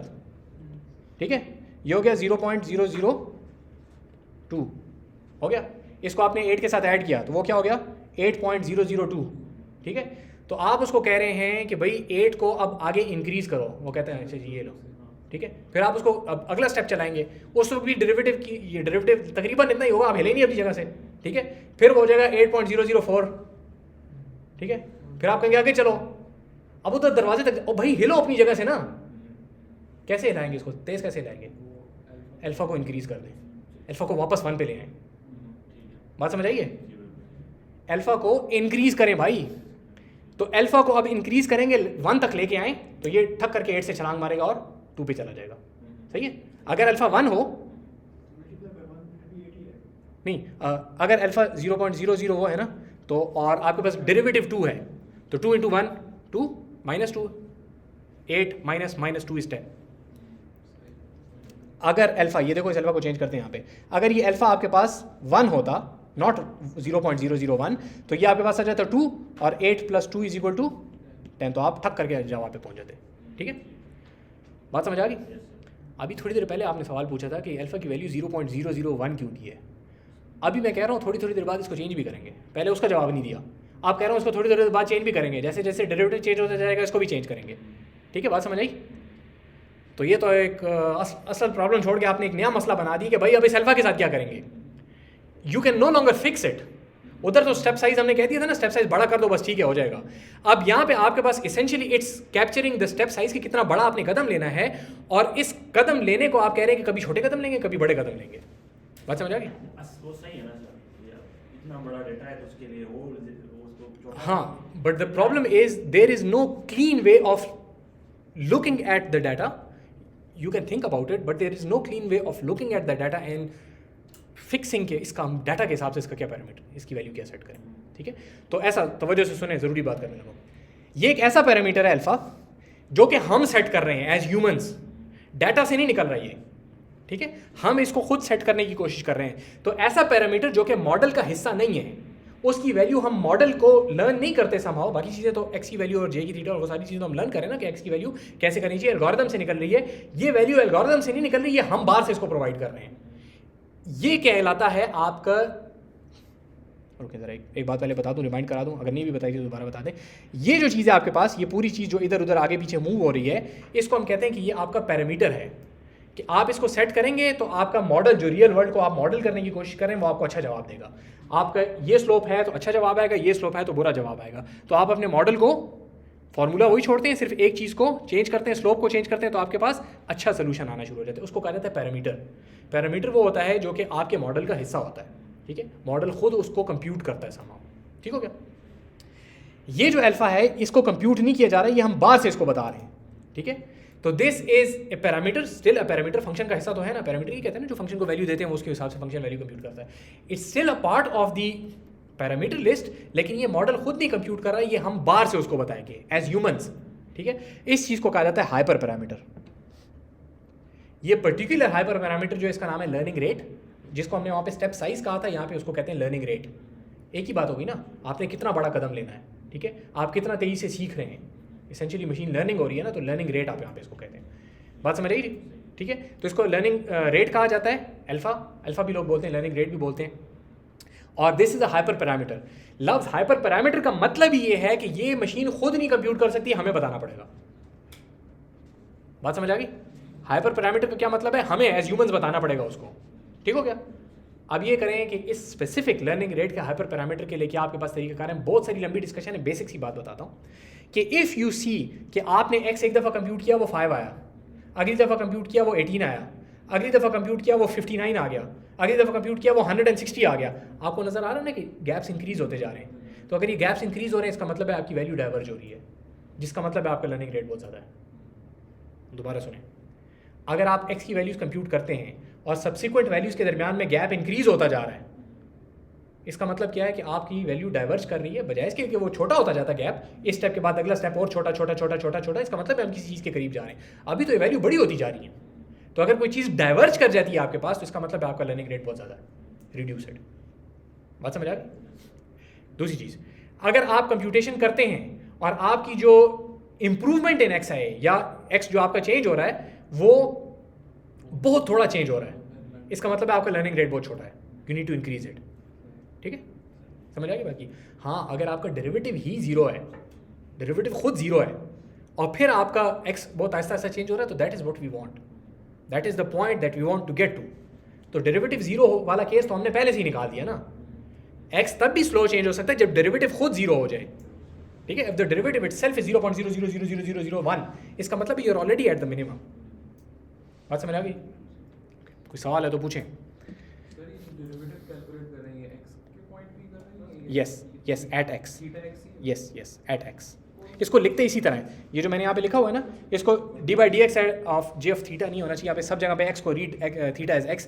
Speaker 1: ठीक है, ये हो गया 0.002 हो गया. इसको आपने 8 के साथ ऐड किया तो वो क्या हो गया 8.002. ठीक है, तो आप उसको कह रहे हैं कि भाई 8 को अब आगे इंक्रीज करो, वो कहते हैं अच्छा जी ये लो. ठीक है, फिर आप उसको अब अगला स्टेप चलाएंगे, उस वक्त भी डेरिवेटिव की, ये डेरिवेटिव तकरीबन इतना ही होगा, आप हिले नहीं अपनी जगह से. ठीक है, फिर वो हो जाएगा 8.004. ठीक है, फिर आप कहेंगे आगे चलो, अब उधर दरवाजे तक, ओ भाई हिलो अपनी जगह से ना. कैसे हिलाएंगे इसको, तेज कैसे हिलाएंगे, अल्फा को इंक्रीज कर दें, अल्फा को वापस 1 पे ले आए. बात समझ आइए, अल्फा को इंक्रीज करें भाई, तो अल्फा को अब इंक्रीज करेंगे 1 तक लेके आए तो ये ठक करके 8 से छलांग मारेगा और 2 पे चला जाएगा. सही है, अगर अल्फा 1 हो नहीं, अगर अल्फा 0.00 वो है ना, तो और आपके पास डेरिवेटिव 2 है, तो 2 × 1 2 -2, 8 -2 is 10. अगर अल्फा, ये देखो इस अल्फा को चेंज करते हैं यहाँ पे, अगर ये अल्फा आपके पास 1 होता, नॉट 0.001, तो ये आपके पास आ जाता 2 और 8 + 2 = 10, तो आप ठक करके जवाब पे पहुँच जाते. ठीक है, बात समझ आ गई. अभी थोड़ी देर पहले आपने सवाल पूछा था कि अल्फा की वैल्यू 0.001 क्यों दी है. अभी मैं कह रहा हूँ थोड़ी देर बाद इसको चेंज भी करेंगे, पहले उसका जवाब नहीं दिया, आप कह रहे हो उसको थोड़ी देर बाद चेंज भी करेंगे, जैसे जैसे डेरिवेटिव चेंज होता जाएगा इसको भी चेंज करेंगे. ठीक है, बात समझ आई. तो ये तो एक असल प्रॉब्लम छोड़ के आपने एक नया मसला बना दी कि भाई अब इस अल्फा के साथ क्या करेंगे. You can no longer fix it. उधर तो स्टेप साइज हमने कह दिया था ना, स्टेप साइज बड़ा कर दो बस ठीक है हो जाएगा. अब यहाँ पे आपके पास essentially it's capturing the step size कि कितना बड़ा आपने कदम लेना है, और इस कदम लेने को आप कह रहे हैं कि कभी छोटे कदम लेंगे कभी बड़े कदम लेंगे. बात समझ आ गई.
Speaker 2: वो सही है ना सर, इतना बड़ा डेटा है तो उसके लिए वो उसको.
Speaker 1: हाँ, but the problem is there is no clean way of looking at the data. You can think about it, but there is no clean way of looking at the data and fixing के इसका हम data के हिसाब से इसका क्या parameter, इसकी value क्या सेट करें. ठीक है, तो ऐसा तवज्जो से सुने, ज़रूरी बात करने लगो. ये एक ऐसा पैरामीटर है अल्फा जो कि हम सेट कर रहे हैं एज ह्यूमंस, डाटा से नहीं निकल रहा है ये. ठीक है, हम इसको खुद सेट करने की कोशिश कर रहे हैं। तो ऐसा पैरामीटर जो कि मॉडल का हिस्सा नहीं है, उसकी वैल्यू हम मॉडल को लर्न नहीं करते समहाउ। बाकी चीज़ें तो एक्स की वैल्यू और जे की थीटा और वो सारी चीज़ें तो हम लर्न करें ना कि एक्स की वैल्यू कैसे करनी चाहिए, एल्गोरिथम से निकल रही है। ये वैल्यू एल्गोरिथम से नहीं निकल रही है, हम बाहर से इसको प्रोवाइड कर रहे हैं। ये कहलाता है आपका, ओके ज़रा एक बात पहले बता दूं, रिमाइंड करा दूं, अगर नहीं भी बताई तो दोबारा बता दें। ये जो चीज़ है आपके पास, ये पूरी चीज़ जो इधर उधर आगे पीछे मूव हो रही है, इसको हम कहते हैं कि ये आपका पैरामीटर है कि आप इसको सेट करेंगे तो आपका मॉडल, जो रियल वर्ल्ड को आप मॉडल करने की कोशिश करें, वो आपको अच्छा जवाब देगा। आपका ये स्लोप है तो अच्छा जवाब आएगा, ये स्लोप है तो बुरा जवाब आएगा। तो आप अपने मॉडल को फॉर्मूला वही छोड़ते हैं, सिर्फ एक चीज़ को चेंज करते हैं, स्लोप को चेंज करते हैं, तो आपके पास अच्छा सोल्यूशन आना शुरू हो जाता है। उसको कहा जाता है पैरामीटर। पैरामीटर वो होता है जो कि आपके मॉडल का हिस्सा होता है, ठीक है, मॉडल खुद उसको कंप्यूट करता है समहाउ, ठीक हो गया। ये जो अल्फा है इसको कंप्यूट नहीं किया जा रहा है, ये हम बाहर से इसको बता रहे हैं, ठीक है। तो this is a parameter, still a parameter, function का हिस्सा तो है ना, पैरामीटर ही कहते हैं ना, जो फंक्शन को वैल्यू देते हैं वो उसके हिसाब से फंक्शन वैल्यू कंप्यूट करता है। It's still a part of the parameter list, लेकिन ये मॉडल खुद नहीं कंप्यूट कर रहा है, ये हम बाहर से उसको बताएंगे एज ह्यूमंस, ठीक है। इस चीज़ को कहा जाता है हाइपर पैरामीटर। ये पर्टिकुलर हाइपर पैरामीटर जो इसका नाम है लर्निंग रेट, जिसको हमने वहाँ पे स्टेप साइज कहा था, यहाँ पे उसको कहते हैं लर्निंग रेट। एक ही बात होगी ना, आपने कितना बड़ा कदम लेना है, ठीक है, आप कितना तेज़ी से सीख रहे हैं, इसेंशियली मशीन लर्निंग हो रही है ना, तो लर्निंग रेट आप यहाँ पे इसको कहते हैं। बात समझ आई, ठीक है। तो इसको लर्निंग रेट कहा जाता है, अल्फा भी लोग बोलते हैं, लर्निंग रेट भी बोलते हैं। और this is a hyper parameter. लफ्ज़ हाइपर पैरामीटर का मतलब ही ये है कि ये मशीन खुद नहीं कंप्यूट कर सकती, हमें बताना पड़ेगा। बात समझ आ गई। हाइपर पैरामीटर का क्या मतलब है, हमें एज ह्यूमंस बताना पड़ेगा उसको, ठीक हो गया। अब ये करें कि इस स्पेसिफिक लर्निंग रेट के हाइपर पैरामीटर के लिए क्या आपके पास तरीकाकार है। बहुत सारी लंबी डिस्कशन है, बेसिक सी बात बताता हूँ कि इफ़ यू सी कि आपने एक्स एक दफ़ा कंप्यूट किया वो 5 आया, अगली दफ़ा कंप्यूट किया वो 18 आया, अगली दफ़ा कंप्यूट किया वो 59 आ गया, अगली दफ़ा कंप्यूट किया वो 160 आ गया, आपको नज़र आ रहा है ना कि गैप्स इंक्रीज होते जा रहे हैं। तो अगर ये गैप्स इंक्रीज हो रहे हैं, इसका मतलब है आपकी वैल्यू डाइवर्ज हो रही है, जिसका मतलब है आपका लर्निंग रेट बहुत ज़्यादा है। दोबारा सुने, अगर आप एक्स की वैल्यूज़ कंप्यूट करते हैं और सब्सिक्वेंट वैल्यूज़ के दरमियान में गैप इंक्रीज होता जा रहा है, इसका मतलब क्या है कि आपकी वैल्यू डाइवर्ज कर रही है, बजाय इसके कि वो छोटा होता जाता है गैप, इस स्टेप के बाद अगला स्टेप और छोटा छोटा छोटा छोटा छोटा, इसका मतलब है हम किसी चीज़ के करीब जा रहे हैं। अभी तो ये वैल्यू बड़ी होती जा रही है। तो अगर कोई चीज़ डाइवर्ज कर जाती है आपके पास, तो इसका मतलब है आपका लर्निंग रेट बहुत ज़्यादा है, रिड्यूस्ड। बात समझ आ गई। दूसरी चीज़, अगर आप कंप्यूटेशन करते हैं और आपकी जो इम्प्रूवमेंट इन एक्स है, या एक्स जो आपका चेंज हो रहा है वो बहुत थोड़ा चेंज हो रहा है, इसका मतलब है आपका लर्निंग रेट बहुत छोटा है, you need to increase it, ठीक है। समझ आ गई बाकी। हाँ, अगर आपका डेरिवेटिव ही जीरो है, डेरिवेटिव खुद जीरो है, और फिर आपका एक्स बहुत आहिस्ता आहिस्ता चेंज हो रहा है, तो that is what we want, that is the point that we want to get to. तो डेरिवेटिव जीरो वाला केस तो हमने पहले से ही निकाल दिया ना। एक्स तब भी स्लो चेंज हो सकता है जब डेरिवेटिव खुद जीरो हो जाए, ठीक है। If the derivative itself is 0.00000001, इसका मतलब you are already at the minimum. बात समझ आ गई। कोई सवाल है तो पूछें। Yes at x, yes at x. इसको लिखते इसी तरह है, ये जो मैंने यहाँ पे लिखा हुआ है ना, इसको d/dx of j of theta नहीं होना चाहिए यहाँ पे, सब जगह पे x को रीड थीटा एज x,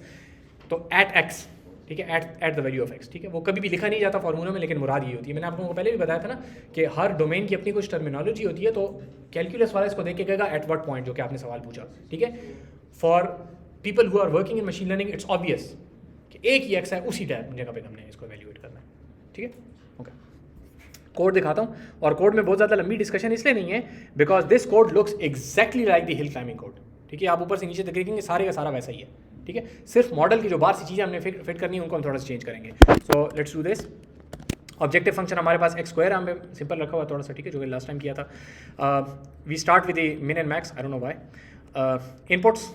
Speaker 1: तो एट x, ठीक है, at the value of x, ठीक है। वो कभी भी लिखा नहीं जाता फॉर्मूला में, लेकिन मुराद ये होती है। मैंने आप लोगों को पहले भी बताया था ना कि हर डोमेन की अपनी कुछ टर्मिनोलॉजी होती है, तो कैलकुलस वाला इसको देख के कहेगा एट व्हाट पॉइंट, जो कि आपने सवाल पूछा, ठीक है। For people who are working in machine learning it's obvious कि एक ही x है, उसी टाइप जगह पे हमने इसको एवेल्यूएट करना है, ठीक है। ओके, कोड दिखाता हूँ, और कोड में बहुत ज़्यादा लंबी डिस्कशन इसलिए नहीं है because this code looks exactly like the hill climbing code, ठीक है। आप ऊपर से नीचे तक देखेंगे सारे का सारा वैसा ही है, ठीक है। सिर्फ मॉडल की जो बाहर सी चीज़ें हमने फिट करनी है उनको हम थोड़ा सा चेंज करेंगे। So let's do this. Objective function हमारे पास एक्स स्क्वायर हमें सिंपल रखा हुआ थोड़ा सा, ठीक है, जो कि लास्ट टाइम किया था। वी स्टार्ट विद द मिन and max, I don't know why. Inputs,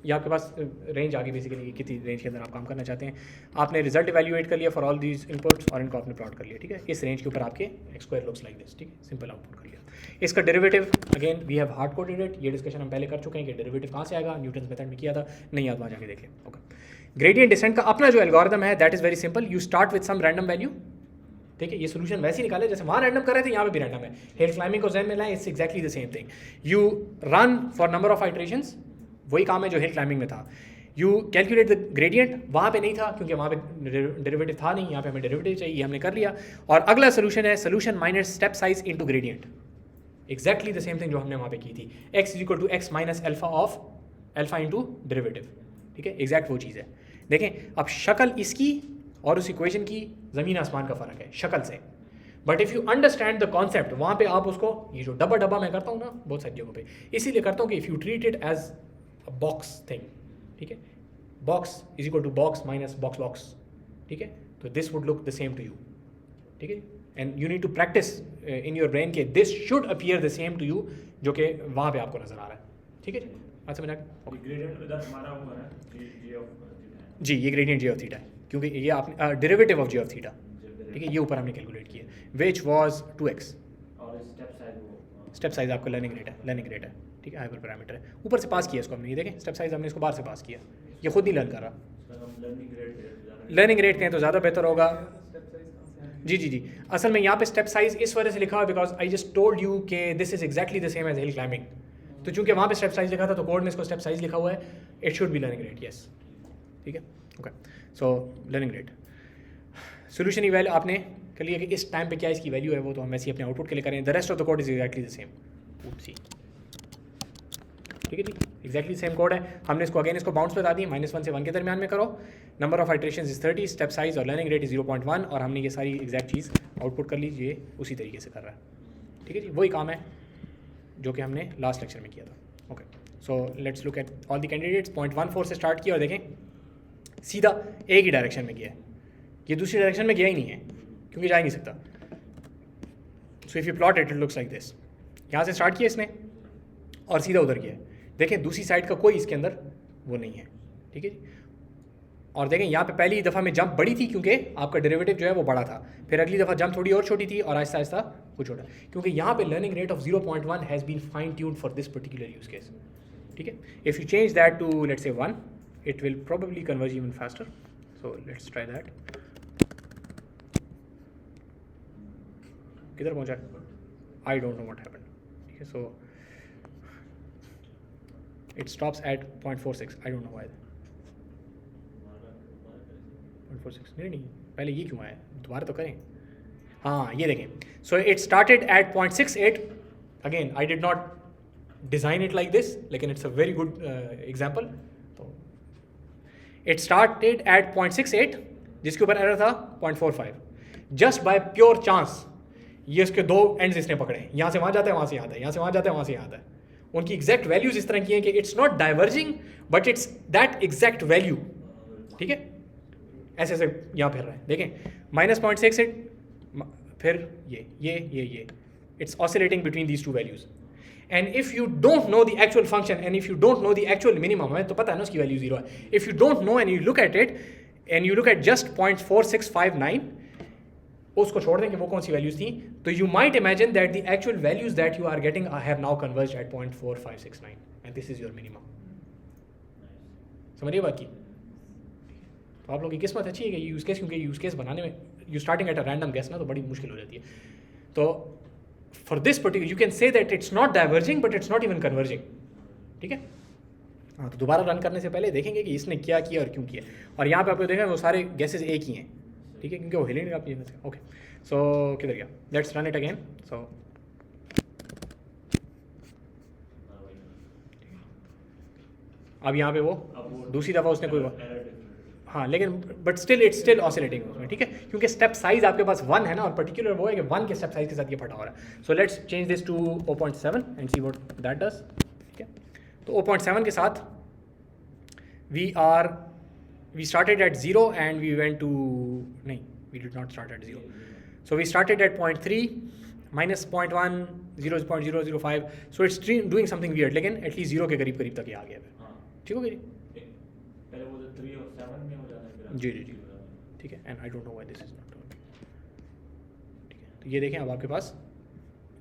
Speaker 1: ये आपके पास रेंज आ गई बेसिकली, कितनी रेंज के अंदर आप काम करना चाहते हैं। आपने रिजल्ट इवैल्यूएट कर लिया फॉर ऑल दीज इनपुट्स, और इनको आपने प्लॉट कर लिया, ठीक है। इस रेंज के ऊपर आपके x square looks like this, ठीक है, सिंपल आउटपुट कर लिया। इसका derivative again we have hard coded it, ये डिस्कशन हम पहले कर चुके हैं कि डेरिवेटिव कहाँ से आएगा, न्यूटन्स मेथड में किया था, नहीं याद वहाँ जाके देख लें। ओके, ग्रेडियंट डिसेंट का अपना जो एल्गोरिथम है that is very simple, you start with some random value, ठीक है। ये सोल्यूशन वैसे ही निकाले जैसे वहाँ रैंडम कर रहे थे, यहाँ पे भी रैंडम है। हिल क्लाइंबिंग को ज़हन में लाएं, it's exactly the same thing. You run for number of iterations, वही काम है जो हिल क्लाइंबिंग में था। यू कैलकुलेट द ग्रेडियंट, वहाँ पे नहीं था क्योंकि वहाँ पे डेरिवेटिव था नहीं, यहाँ पे हमें डेरिवेटिव चाहिए, हमने कर लिया। और अगला सोल्यूशन है solution minus step size into gradient, exactly the same thing जो हमने वहाँ पे की थी। x is equal to x minus alpha of alpha into derivative, ठीक है, एग्जैक्ट वो चीज़ है। देखें अब शक्ल इसकी और उस इक्वेशन की ज़मीन आसमान का फ़र्क है शक्ल से, but if you understand the concept वहाँ पे आप उसको, ये जो डब्बा डब्बा मैं करता हूँ ना बहुत सारी जगहों पे, इसीलिए करता हूँ कि if you treat it as a box thing, ठीक है, box is equal to box minus box box, ठीक है, तो this would look the same to you, ठीक है, and you need to practise in your brain के this should appear the same to you, जो कि वहाँ पे आपको नज़र आ रहा है, ठीक है जी। अच्छा समझ
Speaker 2: ये ग्रेडियंट इधर हमारा हुआ है जी ऑफ थीटा है।
Speaker 1: जी, ये ग्रेडियंट जे ऑफ थीटा है, क्योंकि ये आपने derivative of J of theta, ठीक है, ये ऊपर हमने कैलकुलेट किया, विच वाज 2x,
Speaker 2: और स्टेप साइज वो
Speaker 1: स्टेप साइज आपका लर्निंग रेट है, ठीक है, हाइपर पैरामीटर है, ऊपर से पास किया इसको हमने, ये देखें स्टेप साइज हमने इसको बाहर से पास किया, ये खुद नहीं लर्न कर रहा,
Speaker 2: हम लर्निंग
Speaker 1: लर्निंग रेट कहें तो ज़्यादा बेहतर होगा। जी जी जी, असल में यहाँ पे स्टेप साइज इस वजह से लिखा हुआ because I just told you के this is exactly the same as hill climbing, तो चूंकि वहाँ पे स्टेप साइज लिखा था तो कोड में इसको स्टेप साइज लिखा हुआ है, it should be learning rate, yes, ठीक है, okay, so learning rate solution ही वैल्यू आपने कर लिया कि इस टाइम पे क्या इसकी वैल्यू है, वो तो हम ऐसे ही अपने आउटपुट के लिए करें, the rest of the code is exactly the same, ठीक है जी, एक्जैक्टली सेम कोड है, हमने इसको अगेन इसको बाउंड्स बता दिए, -1 से 1 के दरमियान में करो, number of iterations is 30, step size और लर्निंग रेट इज 0.1, और हमने ये सारी एग्जैक्ट चीज़ आउटपुट कर लीजिए उसी तरीके से कर रहा है, ठीक है जी, वही काम है जो कि हमने लास्ट लेक्चर में किया था। Okay, so let's look at all the candidates, 0.14 से स्टार्ट किया और देखें सीधा एक ही डायरेक्शन में गया है, ये दूसरी डायरेक्शन में गया ही नहीं है क्योंकि जा ही नहीं सकता। So if you plot it looks like this, यहाँ से स्टार्ट किया इसने और सीधा उधर गया है, देखें दूसरी साइड का कोई इसके अंदर वो नहीं है, ठीक है जी, और देखें यहाँ पे पहली दफ़ा में जंप बड़ी थी क्योंकि आपका डेरिवेटिव जो है वो बड़ा था, फिर अगली दफ़ा जंप थोड़ी और छोटी थी और आहिस्ता आहिस्ता वो छोटा, क्योंकि यहाँ पे learning rate of 0.1 has been fine tuned for this particular use case, ठीक है। If you change that to let's say 1, it will probably converge even faster, so let's try that. किधर पहुँचा, I don't know what happened, ठीक है, सो it stops at 0.46, I don't know why 0.46, नहीं पहले ये क्यों आया, दोबारा तो करें, हाँ ये देखें, so it started at 0.68, again I did not design it like this, लेकिन it's a very good example, तो it started at 0.68 जिसके ऊपर एरर था 0.45, just by pure chance ये उसके दो एंड्स इसने पकड़े, यहाँ से वहाँ जाता है, वहाँ से आता है, यहाँ से वहाँ जाता है, वहाँ से आता है, उनकी एग्जैक्ट वैल्यूज इस तरह की हैं कि it's not diverging but it's that exact value, ठीक है, ऐसे ऐसे यहाँ फिर रहा है, देखें -0.68, फिर ये it's oscillating between these two values, and if you don't know the actual function and if you don't know the actual minimum, हमें तो पता है ना उसकी वैल्यू 0 है, if you don't no and you look at it and you look at just 0.4659, उसको छोड़ दें कि वो कौन सी वैल्यूज थी, तो you might imagine that the actual values that you are getting have now converged at 0.4569 and this is your minimum. समझिए बात की, तो आप लोगों की किस्मत अच्छी है कि यूज़ केस, क्योंकि यूज़ केस बनाने में you starting at a random guess ना तो बड़ी मुश्किल हो जाती है, तो for this particular you can say that it's not diverging but it's not even converging, ठीक है। हाँ, तो दोबारा रन करने से पहले देखेंगे कि इसने क्या किया और क्यों किया, और यहाँ पे आपको देखें वो सारे गेसेस एक ही हैं, ठीक है, क्योंकि वो हिलेंगे आप ये। ओके, सो किधर गया, लेट्स रन इट अगेन, सो अब यहाँ पे वो दूसरी दफ़ा उसने कोई, हाँ लेकिन but still it's still oscillating उसमें, ठीक है, क्योंकि स्टेप साइज आपके पास 1 है ना, और पर्टिकुलर वो है कि 1 के स्टेप साइज के साथ ये फटा हो रहा है। So let's change this to 0.7 and see what that does, ठीक है। तो 0.7 के साथ we started at 0 and we went to, नहीं we did not start at 0, so we started at 0.3 minus 0.1 0.005, so it's doing something weird, लेकिन at least 0 के करीब करीब तक ये आ गया है, ठीक हो गई,
Speaker 2: पहले वो 3 और 7 में हो जाता है,
Speaker 1: जी जी जी, ठीक है, and I don't know why this is not, ठीक है। तो ये देखें अब आपके पास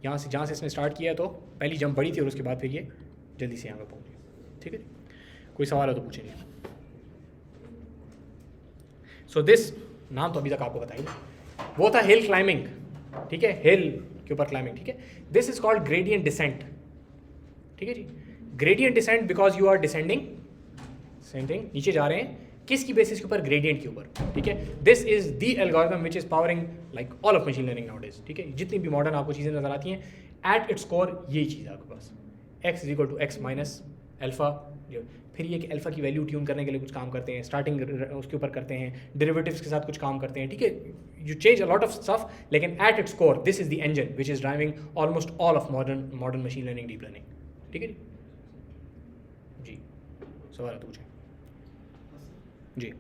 Speaker 1: यहाँ से जहाँ से इसने स्टार्ट किया है तो पहली जंप बड़ी थी और उसके बाद फिर ये जल्दी से यहाँ पे पहुँच गया, ठीक है। कोई सवाल है तो पूछेंगे। सो दिस नाम तो अभी तक आपको बताइए, वो था हिल क्लाइंबिंग, ठीक है, हिल के ऊपर क्लाइंबिंग, ठीक है। This is called gradient descent, ठीक है जी, gradient descent because you are descending, नीचे जा रहे हैं, किसकी बेसिस के ऊपर, ग्रेडियंट के ऊपर, ठीक है। This is the algorithm which is powering like all of machine learning nowadays, ठीक है। जितनी भी मॉडर्न आपको चीज़ें नजर आती हैं, एट इट्स कोर यही चीज़ है आपके पास, x is equal to x minus alpha जो फिर ये कि अल्फ़ा की वैल्यू ट्यून करने के लिए कुछ काम करते हैं, स्टार्टिंग उसके ऊपर करते हैं, डेरिवेटिव्स के साथ कुछ काम करते हैं, ठीक है. You change a lot of stuff, लेकिन at its core this is the engine which is driving almost all of modern machine learning, deep learning. ठीक है जी. सवाल है तो पूछें. जी.